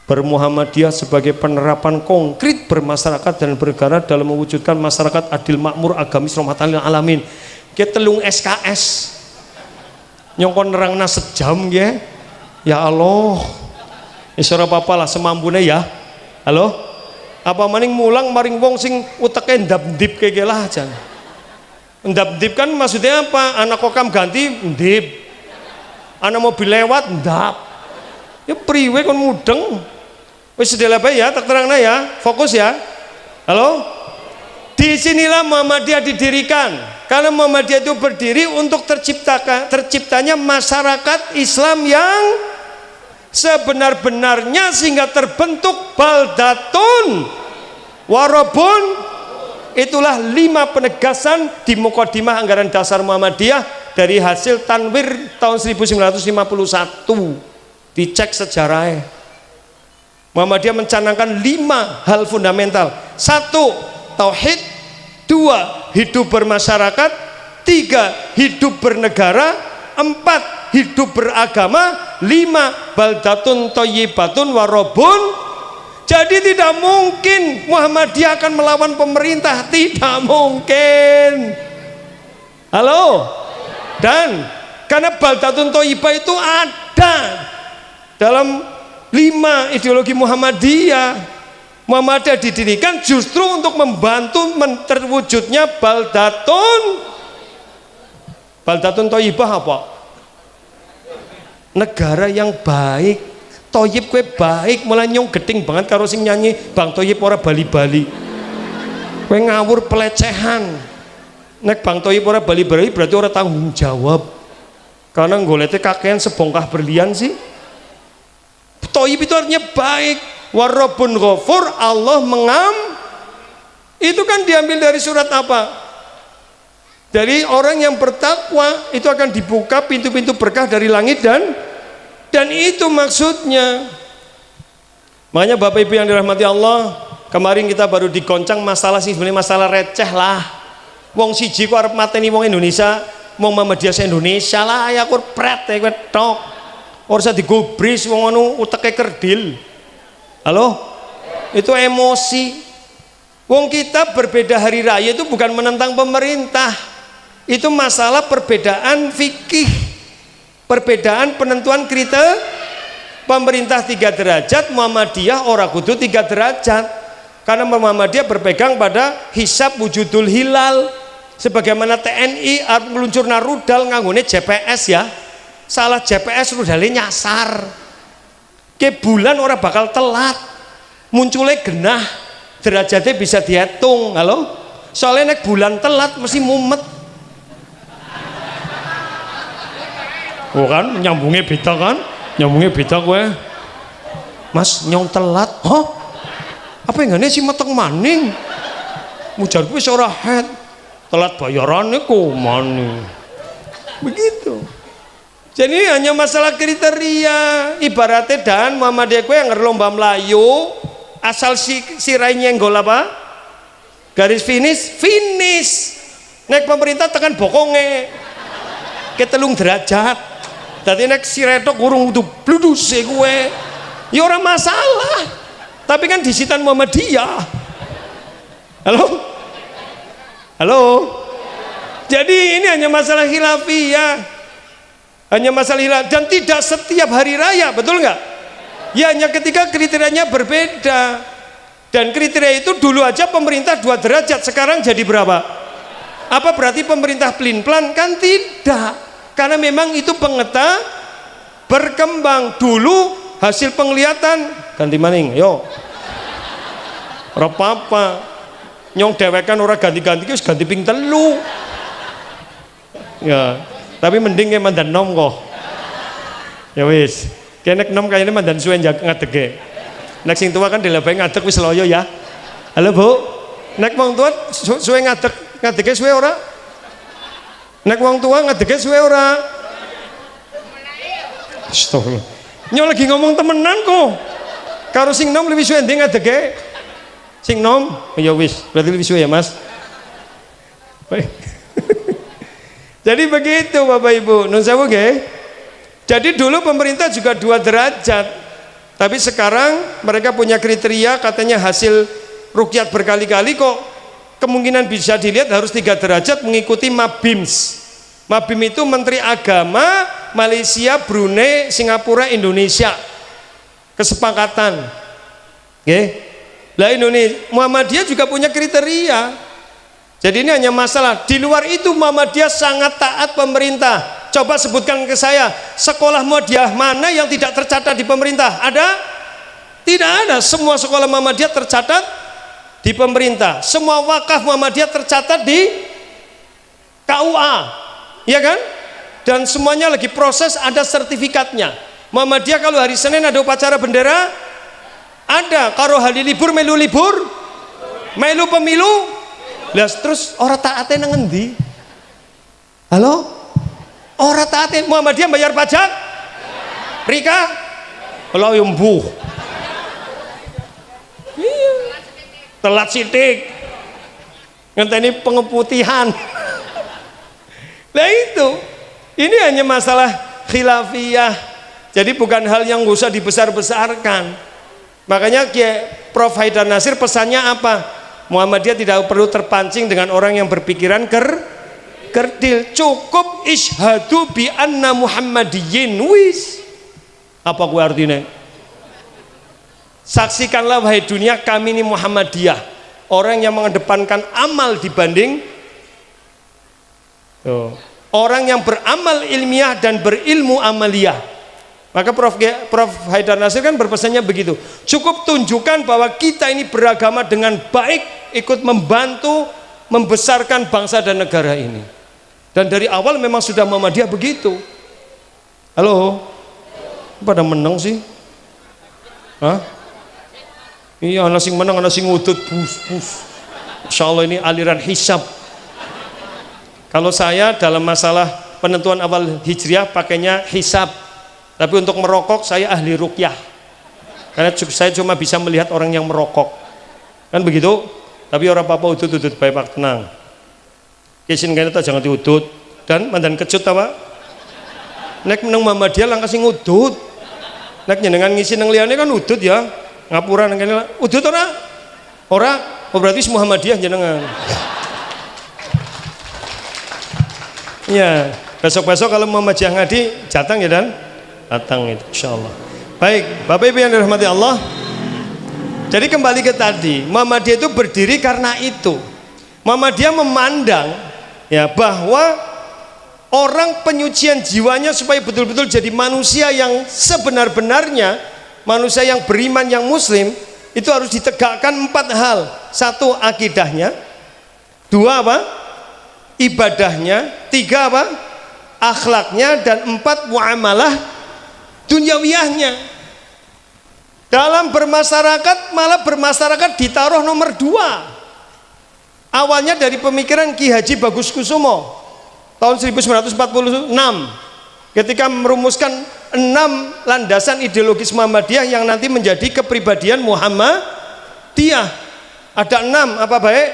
Bermuhammadiyah sebagai penerapan konkret bermasyarakat dan bernegara dalam mewujudkan masyarakat adil makmur agamis rahmatan lil alamin. Ki telung SKS. Nyongkon nerangna sejam ge. Ya Allah. Wis ora apa-apa lah semampune ya. Halo? Apa maning mulang maring wong sing uteke ndap-ndip kaya lah jan. Ndap-ndip kan maksudnya apa? Anak kokam ganti ndip. Anak mobil lewat ndap. Ya priwe kon mudeng. Wis sedela bae ya, tak terangna ya. Fokus ya. Halo? Disinilah Muhammadiyah didirikan. Karena Muhammadiyah itu berdiri untuk terciptanya masyarakat Islam yang sebenar-benarnya sehingga terbentuk baldatun warabun. Itulah 5 penegasan di mukadimah anggaran dasar Muhammadiyah dari hasil Tanwir tahun 1951. Dicek sejarahnya. Muhammadiyah mencanangkan 5 hal fundamental. 1. Tauhid. 2. Hidup bermasyarakat. 3. Hidup bernegara. 4. Hidup beragama. 5. Baldatun thayyibatun warabun. Jadi tidak mungkin Muhammadiyah akan melawan pemerintah, tidak mungkin. Halo? Dan karena baldatun thayyibah itu ada dalam 5 ideologi Muhammadiyah. Muhammadiyah didirikan justru untuk membantu terwujudnya baldatun thayyibah apa? Negara yang baik. Toyib kue baik, mulai nyong geding banget karo sing nyanyi Bang Toyib ora bali-bali. Kue ngawur pelecehan. Nek Bang Toyib ora bali-bali berarti ora tanggung jawab. Karena golete kakean sebongkah berlian sih. Toyib itu artinya baik. Warabun ghafur, Allah itu kan diambil dari surat apa? Dari orang yang bertakwa itu akan dibuka pintu-pintu berkah dari langit dan itu maksudnya. Makanya Bapak Ibu yang dirahmati Allah, kemarin kita baru digoncang masalah sih, sebenarnya masalah receh lah. Wong siji kok arep mateni wong Indonesia, wong Muhammadiyah Indonesia lah ya kur pret ya tok. Ora usah digubris wong anu uteke kerdil. Halo? Itu emosi. Wong kita berbeda hari raya itu bukan menentang pemerintah. Itu masalah perbedaan fikih. Perbedaan penentuan pemerintah 3 derajat, Muhammadiyah ora kudu 3 derajat, karena Muhammadiyah berpegang pada hisab wujudul hilal, sebagaimana TNI meluncurna rudal nganggone GPS ya, salah GPS rudalnya nyasar ke bulan ora bakal telat, munculnya genah derajatnya bisa dihitung. Halo, soalnya nek bulan telat mesti mumet. Oh kan nyambungnya beda kan, nyambungnya beda gue. Mas nyong telat, hah? Apa yang gak sih meteng maning? Mujar gue seorang head, telat bayarannya kok maning. Begitu. Jadi hanya masalah kriteria. Ibaratnya dan Muhammadiyah gue yang lomba Melayu, asal si Rai nyenggol apa? Garis finish. Nek pemerintah tekan bokonge ke 3 derajat. Tadi nek si retok urung udah bludus gue, ya orang masalah. Tapi kan disitan Muhammadiyah. Halo. Jadi ini hanya masalah khilafiyah, hanya masalah hilaf, dan tidak setiap hari raya, betul nggak? Ya hanya ketika kriterianya berbeda. Dan kriteria itu dulu aja pemerintah 2 derajat, sekarang jadi berapa? Apa berarti pemerintah pelin-pelan? Kan tidak. Karena memang itu pengeta berkembang. Dulu hasil penglihatan ganti maning, yo ora apa-apa nyong dewekan ora ganti-ganti wis ganti ping 3 ya, tapi mending ke mandan nom kok ya wis kenek nom kayaknya mandan suwe ngadege, nek sing tua kan dilebai ngadeg wis loyo ya. Halo Bu, nek wong tua suwe ngadege suwe ora? Nek wong tua ngadege suwe ora? Astagfirullah. Nyong lagi ngomong temenan kok. Karo sing nom lebih suwe ndi ngadege? Sing nom, ya wis, berarti lebih suwe ya Mas. Baik. Jadi begitu Bapak Ibu, nun sewu nggih. Jadi dulu pemerintah juga 2 derajat. Tapi sekarang mereka punya kriteria, katanya hasil rukyat berkali-kali kok kemungkinan bisa dilihat harus 3 derajat mengikuti MABIMS. MABIM itu Menteri Agama Malaysia, Brunei, Singapura, Indonesia. Kesepakatan. Oke. Lah Indonesia, Muhammadiyah juga punya kriteria. Jadi ini hanya masalah. Di luar itu Muhammadiyah sangat taat pemerintah. Coba sebutkan ke saya, sekolah Muhammadiyah mana yang tidak tercatat di pemerintah? Ada? Tidak ada. Semua sekolah Muhammadiyah tercatat di pemerintah. Semua wakaf Muhammadiyah tercatat di KUA, ya kan? Dan semuanya lagi proses, ada sertifikatnya. Muhammadiyah kalau hari Senin ada upacara bendera, ada. Kalau hari libur melu libur, melu pemilu, lah terus orang taatnya nang endi? Halo? Orang taatnya Muhammadiyah bayar pajak? Rika? Kalau yumbuh. Iya. Telat sidik. Ngenteni pengeputihan. Nah itu. Ini hanya masalah khilafiyah. Jadi bukan hal yang gak usah dibesar-besarkan. Makanya Prof. Haidar Nasir pesannya apa? Muhammadiyah tidak perlu terpancing dengan orang yang berpikiran kerdil. Cukup ishadu bi anna Muhammadiyyin wis. Apa gue artinya? Saksikanlah wahai dunia, kami ini Muhammadiyah, orang yang mengedepankan amal dibanding orang yang beramal ilmiah dan berilmu amaliyah. Maka Prof. Haidar Nasir kan berpesannya begitu. Cukup tunjukkan bahwa kita ini beragama dengan baik, ikut membantu membesarkan bangsa dan negara ini. Dan dari awal memang sudah Muhammadiyah begitu. Halo? Pada menang sih? Hah? Iya, anak sing menang, anak sing ngudut bus. Insya Allah ini aliran hisab. Kalau saya dalam masalah penentuan awal hijriah pakainya hisab, tapi untuk merokok saya ahli ruqyah, karena saya cuma bisa melihat orang yang merokok, kan begitu. Tapi orang apa-apa udut baik tenang. Kisin kene jangan diudut dan mandan kecut apa? Nek menang Muhammadiyah langkah sing udut. Nek njenengan ngisi nang liyane kan udut ya. Ngapura nang kene udut ora? Ora, oh berarti Muhammadiyah jenengan. Ya, besok-besok kalau Muhammadiyah ngadi datang ya dan datang itu insyaallah. Baik, Bapak Ibu yang dirahmati Allah. Jadi kembali ke tadi, Muhammadiyah itu berdiri karena itu. Muhammadiyah memandang ya bahwa orang penyucian jiwanya supaya betul-betul jadi manusia yang sebenar-benarnya, manusia yang beriman, yang muslim, itu harus ditegakkan 4 hal. 1, akidahnya. 2, apa? Ibadahnya. 3, apa? Akhlaknya. Dan 4, muamalah dunyawiyahnya. Dalam bermasyarakat, malah bermasyarakat ditaruh nomor 2. Awalnya dari pemikiran Ki Haji Bagus Kusumo tahun 1946 ketika merumuskan 6 landasan ideologis Muhammadiyah yang nanti menjadi kepribadian Muhammadiyah. Ada 6, apa baik?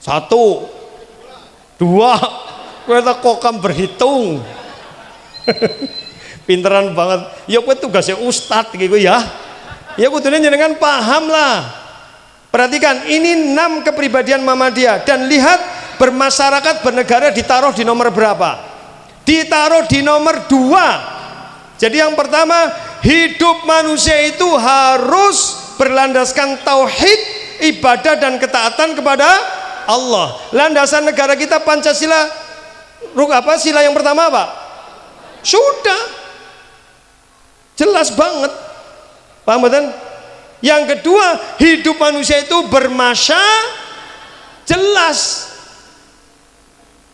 1, 2, kita kokam berhitung. Pinteran banget. Ya kowe tugasnya ustad gitu ya. Ya kudunya jenengan paham lah. Perhatikan, ini 6 kepribadian Muhammadiyah dan lihat bermasyarakat bernegara ditaruh di nomor berapa? Ditaruh di nomor 2. Jadi yang pertama, hidup manusia itu harus berlandaskan tauhid, ibadah dan ketaatan kepada Allah. Landasan negara kita Pancasila, sila yang pertama apa? Sudah jelas banget, paham betul? Yang kedua, hidup manusia itu jelas.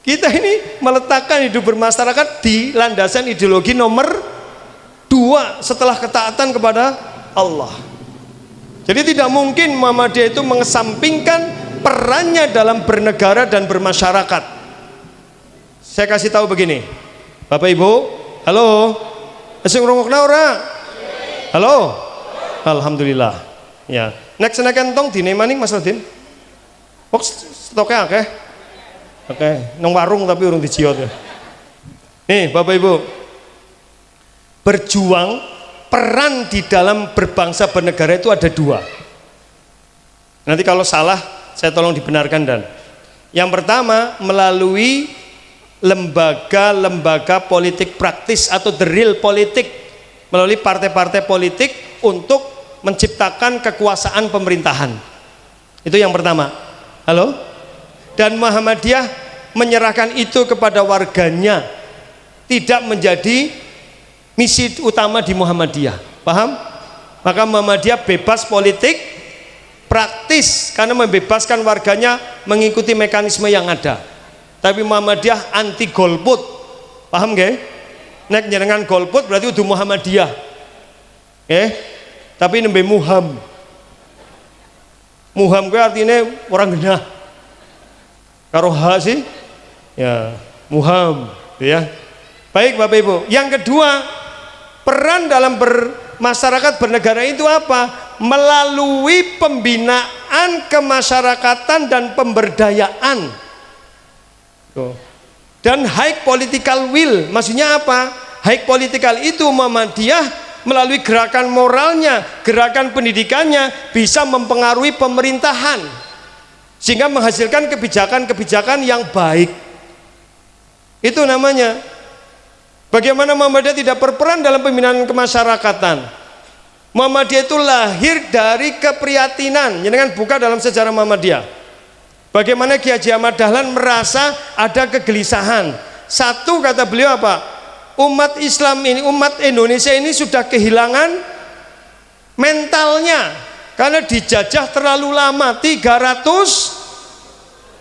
Kita ini meletakkan hidup bermasyarakat di landasan ideologi nomor 2 setelah ketaatan kepada Allah. Jadi tidak mungkin Muhammadiyah itu mengesampingkan perannya dalam bernegara dan bermasyarakat. Saya kasih tahu begini, Bapak Ibu, halo. Sing ngrungokna ora? Halo. Alhamdulillah. Ya. Nek senaken tong dine maning Mas Rodin. Kok stoke akeh? Oke, nang warung tapi urung dijiot ya. Nih, Bapak Ibu. Berjuang, peran di dalam berbangsa bernegara itu ada 2. Nanti kalau salah saya tolong dibenarkan. Dan yang pertama, melalui lembaga-lembaga politik praktis atau the real politik, melalui partai-partai politik untuk menciptakan kekuasaan pemerintahan. Itu yang pertama. Halo? Dan Muhammadiyah menyerahkan itu kepada warganya, tidak menjadi misi utama di Muhammadiyah. Paham? Maka Muhammadiyah bebas politik praktis karena membebaskan warganya mengikuti mekanisme yang ada. Tapi Muhammadiyah anti golput, paham gak? Nek jenengan golput berarti udah Muhammadiyah, tapi nembe muham gue artinya orang genah. Karo ha sih, ya muham, ya. Baik Bapak Ibu. Yang kedua, peran dalam bermasyarakat bernegara itu apa? Melalui pembinaan kemasyarakatan dan pemberdayaan. Dan high political will, maksudnya apa? High political itu Muhammadiyah melalui gerakan moralnya, gerakan pendidikannya bisa mempengaruhi pemerintahan sehingga menghasilkan kebijakan-kebijakan yang baik. Itu namanya. Bagaimana Muhammadiyah tidak berperan dalam pembinaan kemasyarakatan? Muhammadiyah itu lahir dari keprihatinan. Jangan buka dalam sejarah Muhammadiyah. Bagaimana Ki Haji Ahmad Dahlan merasa ada kegelisahan. Satu, kata beliau apa? Umat Islam ini, umat Indonesia ini sudah kehilangan mentalnya karena dijajah terlalu lama, 300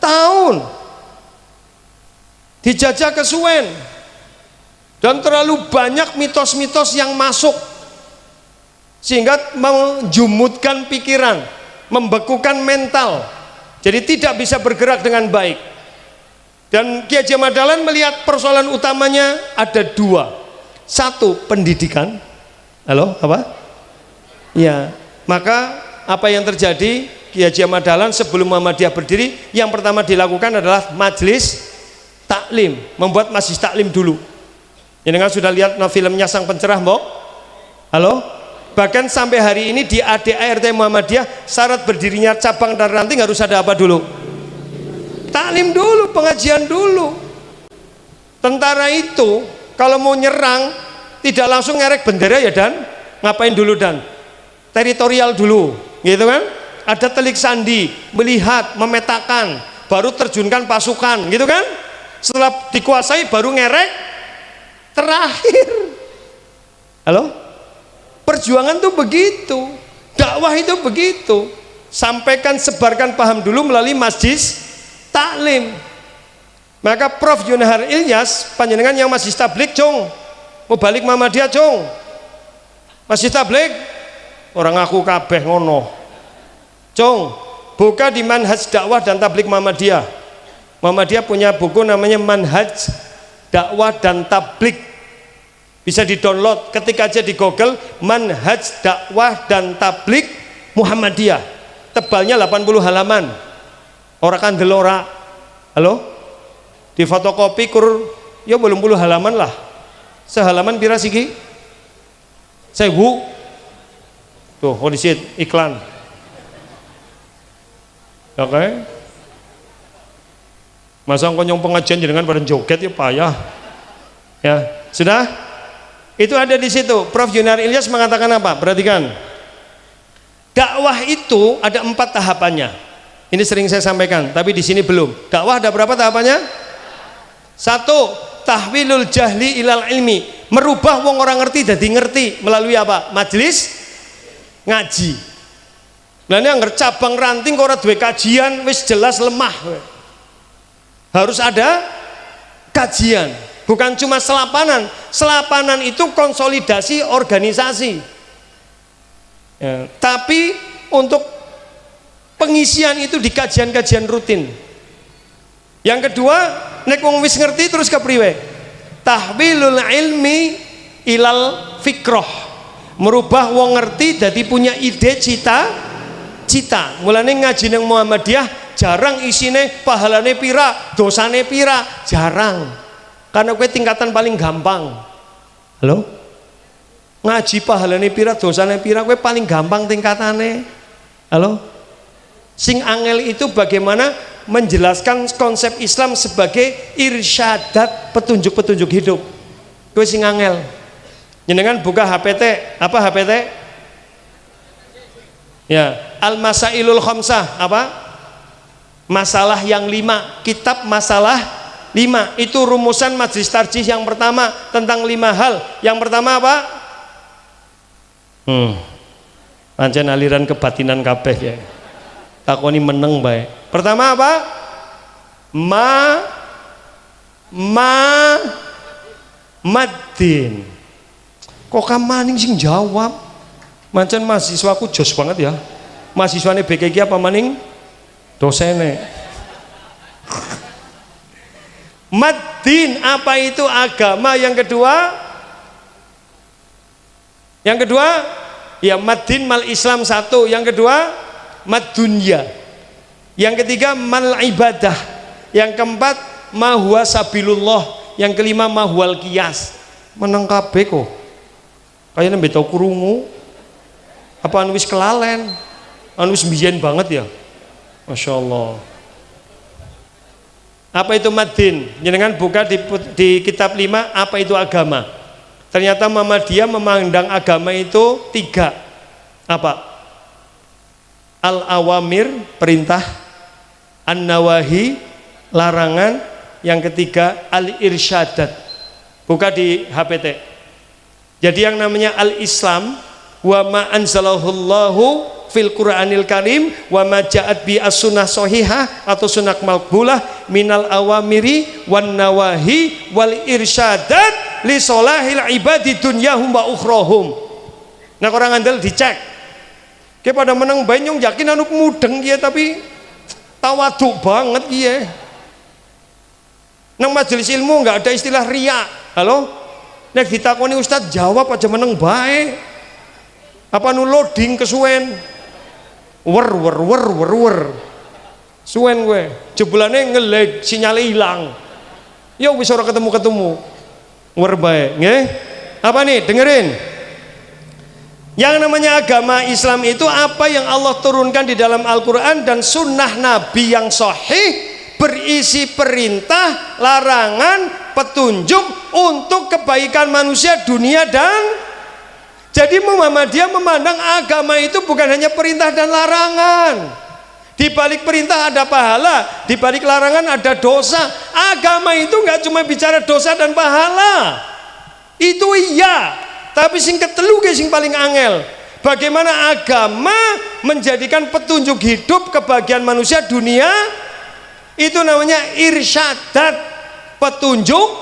tahun dijajah kesuwen, dan terlalu banyak mitos-mitos yang masuk sehingga menjumutkan pikiran, membekukan mental. Jadi tidak bisa bergerak dengan baik. Dan Ki Haji Ahmad Dahlan melihat persoalan utamanya ada 2. 1, pendidikan. Halo, apa? Ya, maka apa yang terjadi? Ki Haji Ahmad Dahlan sebelum Muhammadiyah berdiri, yang pertama dilakukan adalah majelis taklim, membuat majelis taklim dulu. Ini kan sudah lihat filmnya Sang Pencerah, Mbok? Halo? Bahkan sampai hari ini di ADART Muhammadiyah syarat berdirinya cabang dan ranting harus ada apa dulu? Taklim dulu, pengajian dulu. Tentara itu kalau mau nyerang tidak langsung ngerek bendera ya Dan, ngapain dulu Dan? Teritorial dulu, gitu kan? Ada telik sandi, melihat, memetakan, baru terjunkan pasukan, gitu kan? Setelah dikuasai baru ngerek terakhir. Halo? Perjuangan tuh begitu, dakwah itu begitu. Sampaikan, sebarkan paham dulu melalui majlis taklim. Maka Prof Yunahar Ilyas, panjenengan yang masih tablik cung, mau balik Muhammadiyah cung, masih tablik, orang aku kabeh ngono cung, buka di Manhaj Dakwah dan Tablik Muhammadiyah. Muhammadiyah punya buku namanya Manhaj Dakwah dan Tablik, bisa di download, ketik aja di Google Manhaj Dakwah dan Tablik Muhammadiyah, tebalnya 80 halaman, orang kan delora. Halo? Di fotokopi ya belum puluh halaman lah, sehalaman pira siki 1000 tuh kondisi iklan. Oke, masa konyong pengajian dengan pada joget ya payah ya. Sudah, itu ada di situ. Prof Yunahar Ilyas mengatakan apa? Perhatikan, dakwah itu ada 4 tahapannya. Ini sering saya sampaikan, tapi di sini belum. Dakwah ada berapa tahapannya? 1. Tahwilul jahli ilal ilmi, merubah wong orang ngerti jadi ngerti melalui apa? Majelis ngaji. Nah, ini anggar cabang ranting kok ora duwe kajian wis jelas lemah. Harus ada kajian, bukan cuma selapanan. Selapanan itu konsolidasi organisasi ya, tapi untuk pengisian itu di kajian-kajian rutin. Yang kedua, nek wong wis ngerti terus kepriwe? Tahwilul ilmi ilal fikroh, merubah wong ngerti jadi punya ide, cita. Mulane ngaji nang Muhammadiyah jarang isine pahalane pira, dosane pira, jarang. Karena kowe tingkatan paling gampang. Halo? Ngaji pahalane pira, dosane pira, kowe paling gampang tingkatane. Halo? Sing angel itu bagaimana menjelaskan konsep Islam sebagai irsyadat, petunjuk-petunjuk hidup. Kowe sing angel. Jenengan buka HPT, apa HPT? Ya, Al-Masailul Khamsah, apa? Masalah yang 5, kitab masalah 5. Itu rumusan Majelis Tarjih yang pertama tentang 5 hal. Yang pertama apa? Pancen aliran kebatinan kabeh ya. Takoni meneng bae. Pertama apa? Madin. Kok kamaning sing jawab? Mancen mahasiswaku jos banget ya. Mahasiswane BKG apa maning? Dosene. Madin, apa itu agama? Yang kedua ya madin mal Islam 1. Yang kedua mad dunya. Yang ketiga mal ibadah. Yang keempat ma huwa sabilullah. Yang kelima ma huwal qiyas. Meneng kabeh kok. Kayane mbek tau krungu. Apa anu wis kelalen? Anu wis mbiyen banget ya. Masya Allah. Apa itu madin? Jenengan buka di kitab 5 apa itu agama. Ternyata Muhammadiyah memandang agama itu 3. Apa? Al-awamir, perintah, an-nawahi, larangan, yang ketiga al-irsyadat. Buka di HPT. Jadi yang namanya al-Islam wa ma anzalahullahu fil Qur'anil Karim wa ma ja'at bi as-sunnah sahihah atau sunnah maqbulah minal awamiri wan nawahi wal irsyadat li solahil ibadi dunyahum wa ukhrahum. Nah, orang andal dicek. Kayak pada menang banyong yakin anu mudeng dia tapi tawaduk banget dia. Nang majelis ilmu nggak ada istilah riya. Halo? Nek ditakoni ustaz jawab aja meneng bae. Apa nu loading kesuwen? Wer. Suwen gue. Jebulane ngelag sinyalnya hilang. Ya wis ora ketemu. Wer bae, nggih. Apa nih? Dengerin. Yang namanya agama Islam itu apa yang Allah turunkan di dalam Al-Quran dan sunnah Nabi yang sahih berisi perintah, larangan, petunjuk untuk kebaikan manusia dunia dan. Jadi Muhammadiyah memandang agama itu bukan hanya perintah dan larangan. Di balik perintah ada pahala, di balik larangan ada dosa. Agama itu nggak cuma bicara dosa dan pahala. Itu iya, tapi sing ketelu sing paling angel. Bagaimana agama menjadikan petunjuk hidup kebahagiaan manusia dunia, itu namanya irsyadat, petunjuk.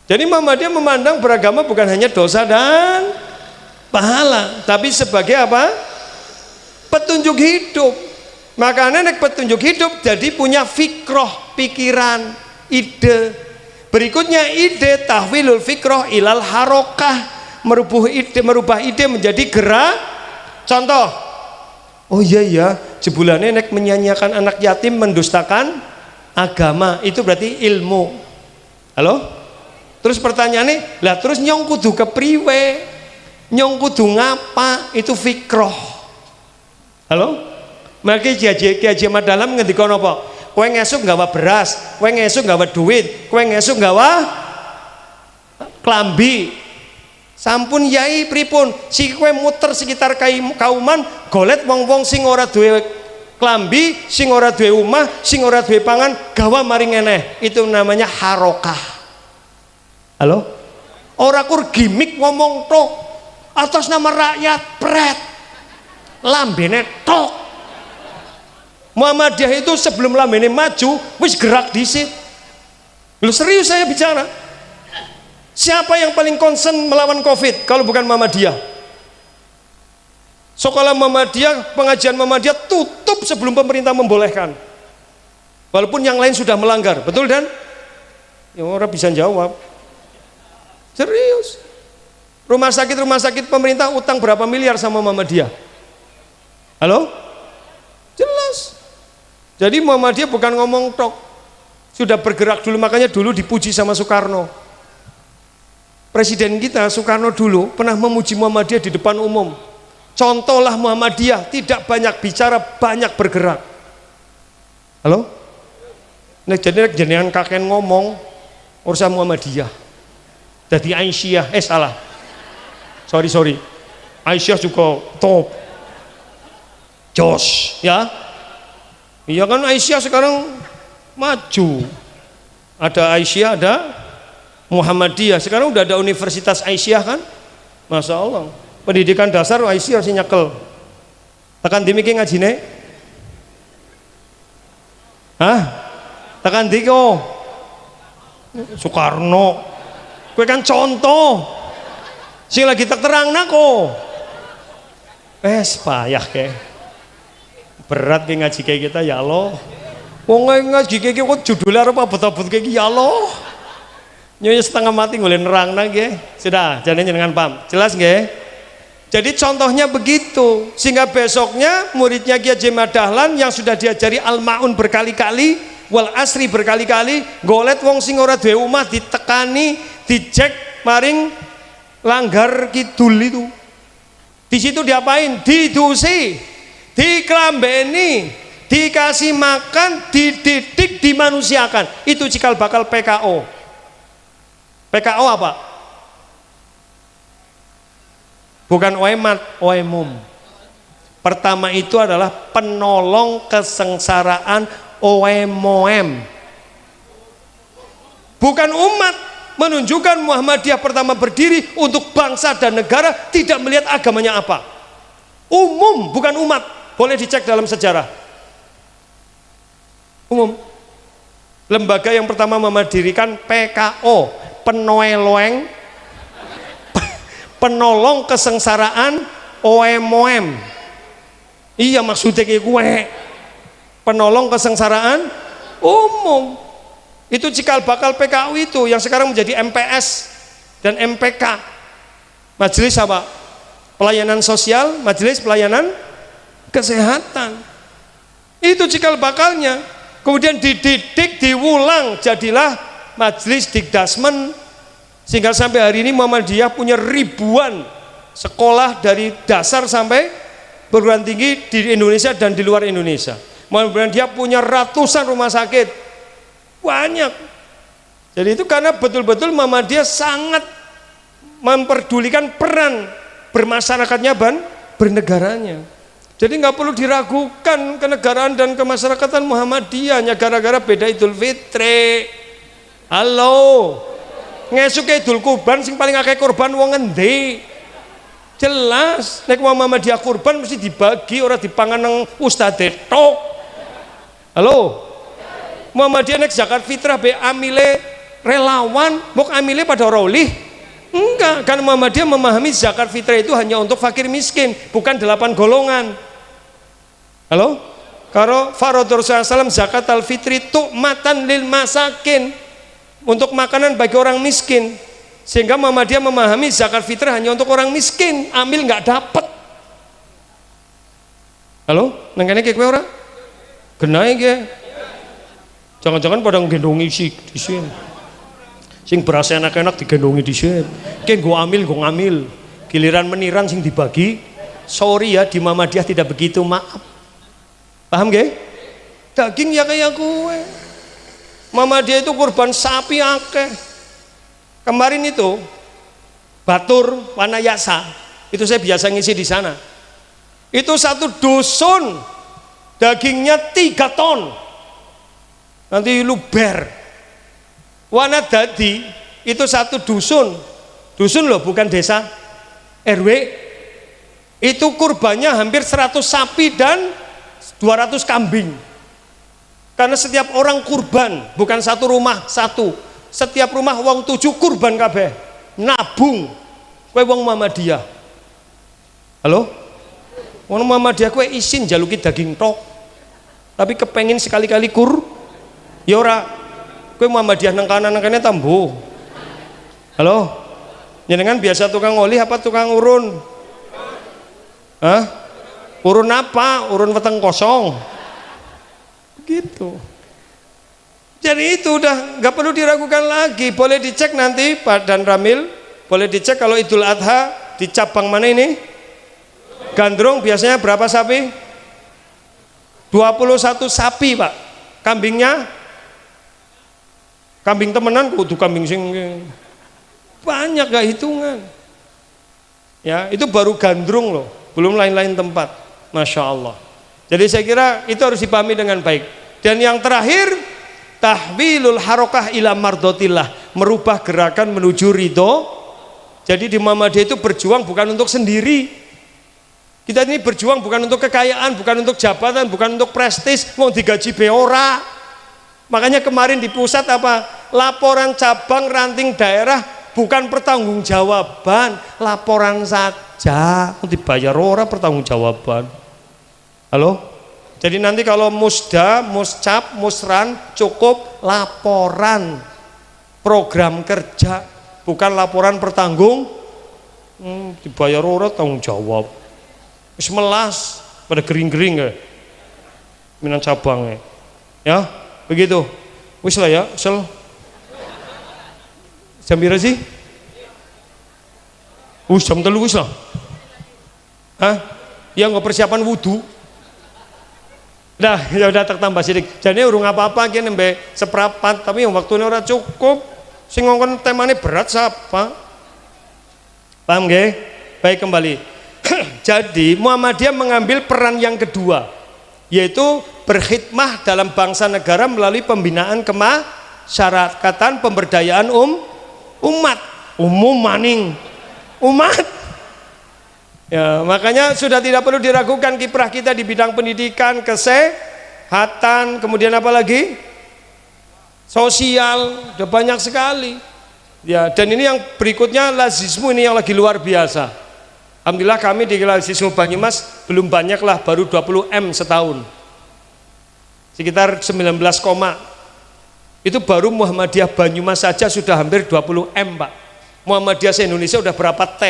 Jadi Muhammadiyah memandang beragama bukan hanya dosa dan pahala, tapi sebagai apa? Petunjuk hidup. Makanya nek petunjuk hidup jadi punya fikroh, pikiran, ide. Berikutnya ide tahwilul fikroh ilal harokah, merubah ide menjadi gerak. Contoh, oh iya jebulannya nek menyanyiakan anak yatim mendustakan agama, itu berarti ilmu. Halo? Terus pertanyaannya, lah terus nyong kudu kepriwe, nyong kudu ngapa, itu fikroh. Halo? Maka Kiai Haji Ahmad Dahlan ngendika napa? Kowe ngesuk nggawa beras, kowe ngesuk nggawa duit, kowe ngesuk nggawa klambi. Sampun yai pripun? Si kowe muter sekitar kauman, golet wong-wong sing ora duwe klambi, sing ora duwe omah, sing ora duwe pangan, gawa maring eneh. Itu namanya harokah. Halo? Ora kur gimik ngomong tok atas nama rakyat, pret. Lambene tok. Muhammadiyah itu sebelum lambene maju wis gerak dhisik. Lu serius saya bicara. Siapa yang paling concern melawan Covid kalau bukan Muhammadiyah? Sekolah Muhammadiyah, pengajian Muhammadiyah tutup sebelum pemerintah membolehkan. Walaupun yang lain sudah melanggar, betul dan? Ya orang bisa jawab. Serius. Rumah sakit pemerintah utang berapa miliar sama Muhammadiyah? Halo? Jelas. Jadi Muhammadiyah bukan ngomong tok, sudah bergerak dulu. Makanya dulu dipuji sama Soekarno. Presiden kita Soekarno dulu pernah memuji Muhammadiyah di depan umum. Contohlah Muhammadiyah, tidak banyak bicara, banyak bergerak. Halo? Nah, jadi jenengan kakek ngomong urusan Muhammadiyah. Jadi Aisyah, salah. Sorry. Aisyah juga top. Jos, ya. Iya kan Aisyah sekarang maju. Ada Aisyah, ada Muhammadiyah. Sekarang udah ada Universitas Aisyah kan? Masya Allah. Pendidikan dasar Aisyah sih nyekel. Tekan di mikir ngajine? Hah? Tekan di kok? Soekarno. Kue kan contoh. Sing lagi terang nako. Payah ke. Berat ke ngaji kayak kita ya Allah. Wong ngaji kayak kok judulnya apa abot-abot kayak ya Allah. Nyonya setengah mati ngoleh nerang nggih. Sudah, jangan paham. Jelas nggih? Jadi contohnya begitu. Sehingga besoknya muridnya Kiai Haji Ahmad Dahlan yang sudah diajari Al-Maun berkali-kali, Wal Asri berkali-kali, golet wong sing ora duwe omah ditekani, dicek maring langgar kidul itu. Di situ diapain? Didusi, diklambeni, dikasih makan, dididik, dimanusiakan. Itu cikal bakal PKO. PKO apa? Bukan oemat, oemum. Pertama itu adalah penolong kesengsaraan, oemoem. Bukan umat. Menunjukkan Muhammadiyah pertama berdiri untuk bangsa dan negara, tidak melihat agamanya apa. Umum, bukan umat. Boleh dicek dalam sejarah. Umum. Lembaga yang pertama memendirikan PKO, penolong kesengsaraan, OMOM. Iya maksudnya kayak gue. Penolong kesengsaraan umum. Itu cikal bakal PKU itu yang sekarang menjadi MPS dan MPK. Majelis apa? Pelayanan sosial, Majelis Pelayanan Kesehatan. Itu cikal bakalnya. Kemudian dididik, diulang, jadilah Majelis Dikdasmen. Sehingga sampai hari ini Muhammadiyah punya ribuan sekolah dari dasar sampai perguruan tinggi di Indonesia dan di luar Indonesia. Dia punya ratusan rumah sakit, banyak. Jadi itu karena betul-betul Muhammadiyah sangat memperdulikan peran bermasyarakatnya bernegaranya. Jadi nggak perlu diragukan kenegaraan dan kemasyarakatan Muhammadiyah hanya gara-gara beda Idul Fitri. Halo, ngesuk Idul Kurban sing paling akeh korban wong endi? Jelas nek Muhammadiyah kurban mesti dibagi, ora dipangan nang ustadz tok. Halo, Muhammadiyah nek zakat fitrah be amile relawan, mok amile pada rolih. Enggak, karena Muhammadiyah memahami zakat fitrah itu hanya untuk fakir miskin, bukan 8 golongan. Halo, karo faradul Rasulullah zakat al fitri tu'matan lil masakin, untuk makanan bagi orang miskin. Sehingga Muhammadiyah memahami zakat fitrah hanya untuk orang miskin, ambil nggak dapat. Halo, nang kene kowe ora? Genahe ge. Jangan-jangan pada nggendongi sik di sini. Sing berasa enak-enak digendongi di sini. Ki nggo ngamil. Giliran meniran sing dibagi. Sorry ya, di Muhammadiyah tidak begitu, maaf. Paham gak? Daging ya kayak gue. Muhammadiyah itu kurban sapi akeh. Kemarin itu Batur Wanayasa, itu saya biasa ngisi di sana. Itu satu dusun dagingnya 3 ton. Nanti luber. Wanadadi itu satu dusun loh, bukan desa RW. Itu kurbannya hampir 100 sapi dan 200 kambing. Karena setiap orang kurban, bukan satu rumah satu, setiap rumah wong 7 kurban kabeh, nabung. Kowe wong Muhammadiyah. Halo, wong Muhammadiyah kowe isin jaluki daging tok, tapi kepengin sekali-kali ya ora. Kowe Muhammadiyah nang kanan nang kene tambuh. Halo, jenengan biasa tukang oli apa tukang urun? Hah? Urun apa? Urun weteng kosong. Gitu. Jadi itu udah nggak perlu diragukan lagi. Boleh dicek nanti Pak Dan Ramil, boleh dicek kalau Idul Adha di cabang mana ini? Gandrung biasanya berapa sapi? 21 sapi Pak. Kambingnya? Kambing temenan kudu kambing sing banyak gak hitungan. Ya, itu baru Gandrung loh, belum lain-lain tempat. Masya Allah. Jadi saya kira itu harus dipahami dengan baik. Dan yang terakhir, tahwilul harokah ila mardotillah, merubah gerakan menuju ridho. Jadi di Muhammadiyah itu berjuang bukan untuk sendiri. Kita ini berjuang bukan untuk kekayaan, bukan untuk jabatan, bukan untuk prestis, mau digaji beora. Makanya kemarin di pusat apa? Laporan cabang ranting daerah bukan pertanggungjawaban, laporan saja. Dibayar orang pertanggungjawaban. Halo? Jadi nanti kalau musda, muscap, musran cukup laporan program kerja, bukan laporan dibayar orang tanggung jawab. Wis melas pada gering-gering ya. Minang cabang ya. Begitu. Wis lah ya, sel. Jam berapa sih? Jam 3 wis lah. Hah? Ya nggak persiapan wudhu. Nah, ya udah tertambah sidik. Jadi urung apa-apa ki nembe seprapat, tapi yang waktunya ora cukup. Sing ngongkon temane berat siapa? Paham nggih? Baik, kembali. Jadi Muhammadiyah mengambil peran yang kedua, yaitu berkhidmah dalam bangsa negara melalui pembinaan kemasyarakatan, pemberdayaan umat, umum maning umat. Ya, makanya sudah tidak perlu diragukan kiprah kita di bidang pendidikan, kesehatan, kemudian apa lagi? Sosial, udah banyak sekali. Ya, dan ini yang berikutnya lazismu ini yang lagi luar biasa. Alhamdulillah kami di lazismu Banyumas belum banyak lah, baru 20 M setahun. Sekitar 19, itu baru Muhammadiyah Banyumas saja sudah hampir 20 M Pak. Muhammadiyah se-Indonesia udah berapa T?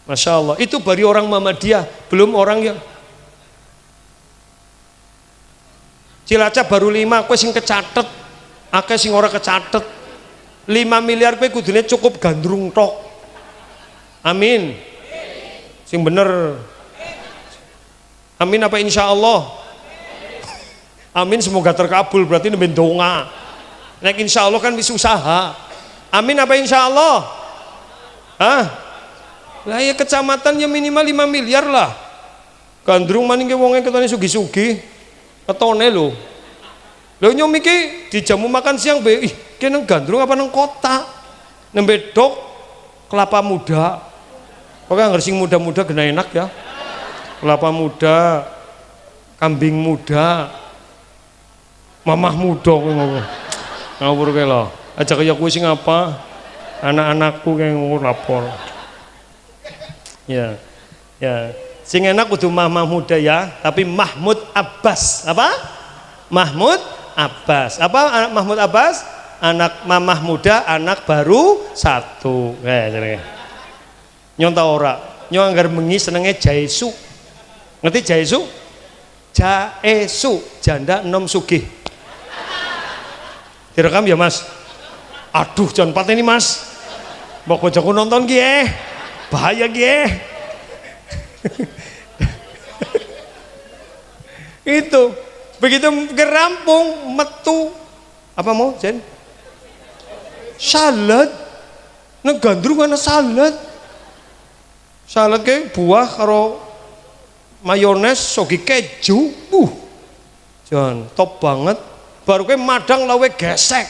Masya Allah, itu baru orang Muhammadiyah, belum orang yang Cilacap baru 5, kowe sing kecatet, akeh sing ora kecatet. 5 miliar kowe kudune cukup Gandrung tok. Amin. Sing bener. Amin apa insya Allah? Amin semoga terkabul, berarti nembe donga. Nek insya Allah kan wis usaha. Amin apa insya Allah? Hah? Lah ya kecamatan ya minimal 5 miliar lah. Gandrung maning ke wonge ketone sugi-sugi. Ketone lho. Lho nyom iki di jamu makan siang be, ih ki nang Gandrung apa nang kota? Nembe dok kelapa muda. Pokoknya sing muda-muda gena enak ya. Kelapa muda, kambing muda, mamah muda ngono. Ngawur kae lho. Aja kaya kuwi sing apa? Anak-anakku kayak ngono lapor. Ya. Ya. Sing enak kudu mamah muda ya, tapi Mahmud Abbas. Apa? Mahmud Abbas. Apa Mahmud Abbas? Anak mamah muda, anak baru satu. Jenenge. Nyon ta ora? Nyon anggar bengi senenge Jaesu. Ngerti Jaesu? Jaesu, janda enom sugih. Direkam ya Mas? Aduh, jangan pateni Mas. Mbok bojoku nonton ki bahaya ki Itu begitu gerampung metu apa mau Jen? Salad. Nang Gandrung ana salad. Salad ke buah karo mayones sogi keju. Jan top banget. Baru ke madang lawe gesek.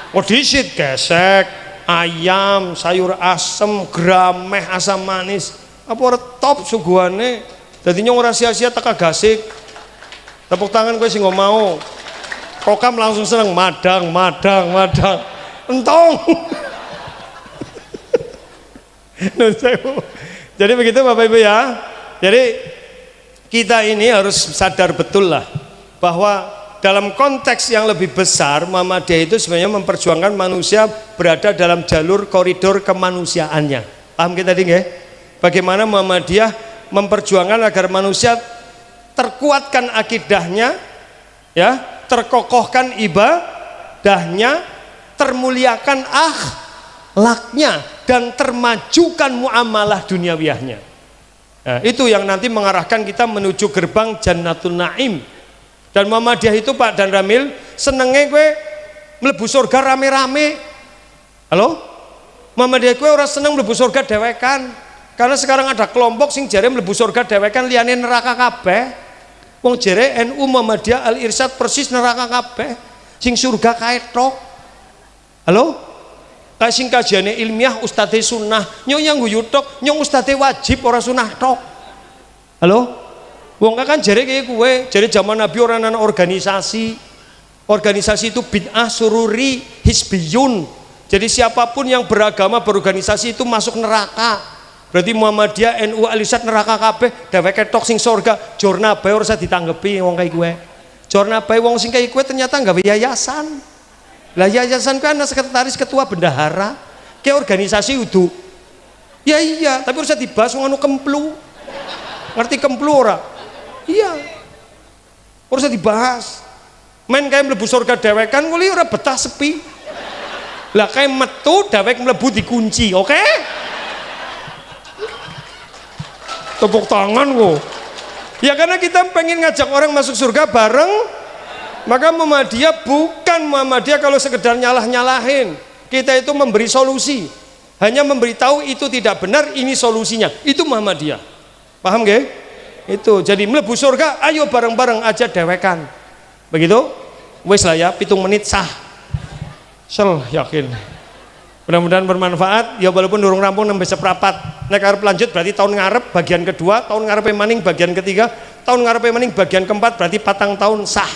Kodisit gesek, ayam, sayur asem, grameh, asam manis. Apa ora top suguhane. Dadi nyong ora sia-sia teka gasik. Tepuk tangan kowe sing mau. Kokam langsung seneng madang. Entong. Jadi begitu Bapak Ibu ya. Jadi kita ini harus sadar betul lah bahwa dalam konteks yang lebih besar Muhammadiyah itu sebenarnya memperjuangkan manusia berada dalam jalur koridor kemanusiaannya. Paham kita tadi nggih? Bagaimana Muhammadiyah memperjuangkan agar manusia terkuatkan akidahnya, ya, terkokohkan ibadahnya, termuliakan akhlaknya dan termajukan muamalah duniawiyahnya. Nah, itu yang nanti mengarahkan kita menuju gerbang Jannatul Naim. Dan Muhammadiyah itu Pak dan Ramil senenge gue mlebu surga rame-rame. Halo? Muhammadiyah gue orang seneng mlebu surga dewekan. Karena sekarang ada kelompok sing jare mlebu surga dewekan liyane neraka kabeh. Wong jere NU Muhammadiyah Al Irsyad persis neraka kabeh. Sing surga kae tok. Halo? Kae sing kajiane ilmiah ustadze sunnah, nyong yang guyu tok, nyong ustadze wajib ora sunnah tok. Halo? Wong kan jare kaya kowe, jare zaman Nabi orang ana organisasi. Organisasi itu bid'ah sururi hisbiyun. Jadi siapapun yang beragama berorganisasi itu masuk neraka. Berarti Muhammadiyah NU Al Irsyad neraka kabeh, dheweke tok sing surga. Jorna bae ora usah ditanggepi wong kaya kowe. Jorna bae wong sing kaya kowe ternyata gawe yayasan. Lah yayasan ku ana sekretaris ketua bendahara. Kayak organisasi udu. Ya iya, tapi ora usah dibahas wong anu kemplu. Ngerti kemplu ora? Iya, harus dibahas. Main kayak mlebu surga dewekan, nguli ora betah sepi. Lah kayak metu dewek mlebu dikunci, oke? Tepuk tangan kok. Ya karena kita pengen ngajak orang masuk surga bareng. Maka Muhammadiyah bukan Muhammadiyah kalau sekedar nyalah-nyalahin. Kita itu memberi solusi. Hanya memberitahu itu tidak benar, ini solusinya. Itu Muhammadiyah. Paham gak? Itu jadi mlebu surga ayo bareng-bareng aja dewekan begitu wes lah ya 7 menit sah yakin mudah-mudahan bermanfaat ya walaupun durung rampung nembe seprapat nek arep lanjut berarti tahun ngarep bagian kedua tahun ngarepe maning bagian ketiga tahun ngarepe maning bagian keempat berarti 4 tahun sah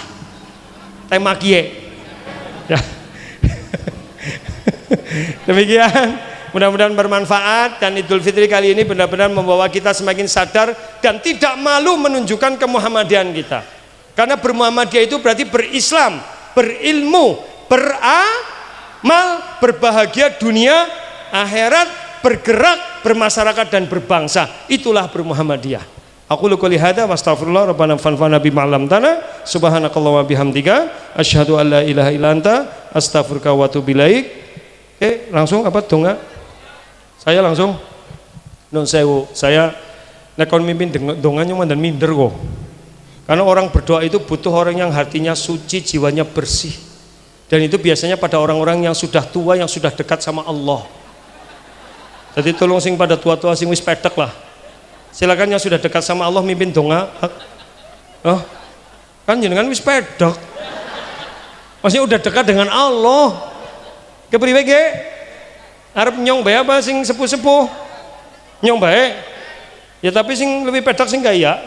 tema kie ya. Demikian mudah-mudahan bermanfaat dan Idul Fitri kali ini benar-benar membawa kita semakin sadar dan tidak malu menunjukkan kemuhammadian kita. Karena bermuhammadiyah itu berarti berislam, berilmu, beramal, berbahagia dunia, akhirat, bergerak, bermasyarakat dan berbangsa. Itulah bermuhammadiyah. Aku qouli hadza wa astaghfirullah rabbana fanfa'na bima 'allamtana subhanakallahumma bihamdika asyhadu an la ilaha illa anta astaghfiruka wa atubu ilaik. Langsung apa donga? Saya langsung nun sewu, saya Nek kon mimpin dongannya mandan minder kok. Karena orang berdoa itu butuh orang yang hatinya suci, jiwanya bersih. Dan itu biasanya pada orang-orang yang sudah tua, yang sudah dekat sama Allah. Jadi tolong sing pada tua-tua sing wis pedek lah. Silakan yang sudah dekat sama Allah mimpin donga. Oh, kan jenengan wis pedek. Maksudnya udah dekat dengan Allah. Kepriwe ge? Arep nyong bae apa sing sepuh-sepuh? Nyong bae. Ya tapi sing lebih pedek sing gaya.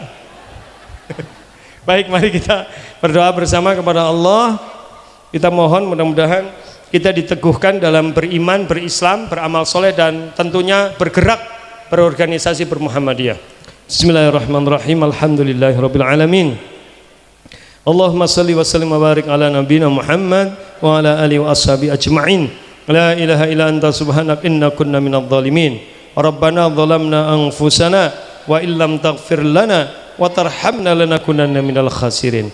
Baik, mari kita berdoa bersama kepada Allah. Kita mohon mudah-mudahan kita diteguhkan dalam beriman, berislam, beramal soleh dan tentunya bergerak berorganisasi bermuhammadiyah. Bismillahirrahmanirrahim. Alhamdulillahirabbil alamin. Allahumma shalli wa sallim wa barik ala nabiyyina Muhammad wa ala alihi wa ashabi ajma'in. La ilaha illa anta subhanak inna kunna minadh dhalimin. Rabbana dhalamna anfusana wa illam taghfir lana wa tarhamna lanakunanna minal khasirin.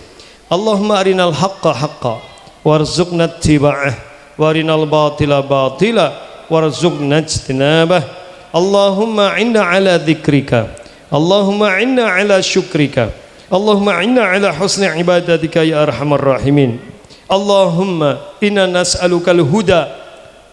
Allahumma arinal haqqa haqqa warzuqna ittiba'ah warinal batila batila warzuqna ijtinabah. Allahumma inna ala dzikrika, Allahumma inna ala syukrika, Allahumma inna ala husni ibadatika ya arhamar rahimin. Allahumma inna nas'alukal huda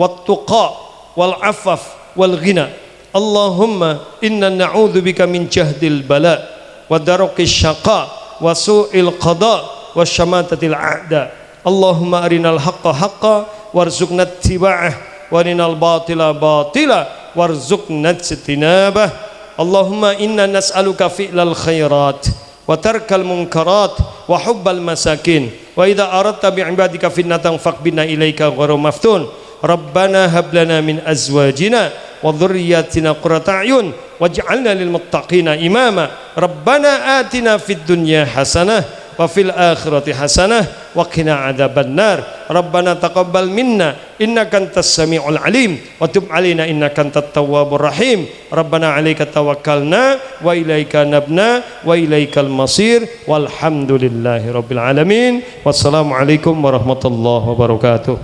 wat tuqa wal afaf wal ghina. Allahumma inna na'udzubika min jahdil bala wa darakis syaqa wa su'il qada wa syamatatil a'da. Allahumma arinal haqqa haqqa warzuqna ittiba'ah warinal batila batila warzuqna ijtinabah. Allahumma inna nas'aluka fi'lal khairat wa tarkal munkarat wa hubbal masakin wa idza aradta bi'ibadika fitnatan faqbina ilaika ghairu maftun. Rabbana hab lana min azwajina wa dhurriyyatina qurrata a'yun waj'alna lil muttaqina imama. Rabbana atina fid dunya hasanah wa fil akhirati hasanah wa qina adzabannar. Rabbana taqabbal minna innaka antas samiul alim wa tub alaina innaka antat tawwabur rahim. Rabbana 'alaika tawakkalna wa ilaika nabna wa ilaikal masir walhamdulillahi rabbil alamin. Wassalamu alaikum warahmatullahi wabarakatuh.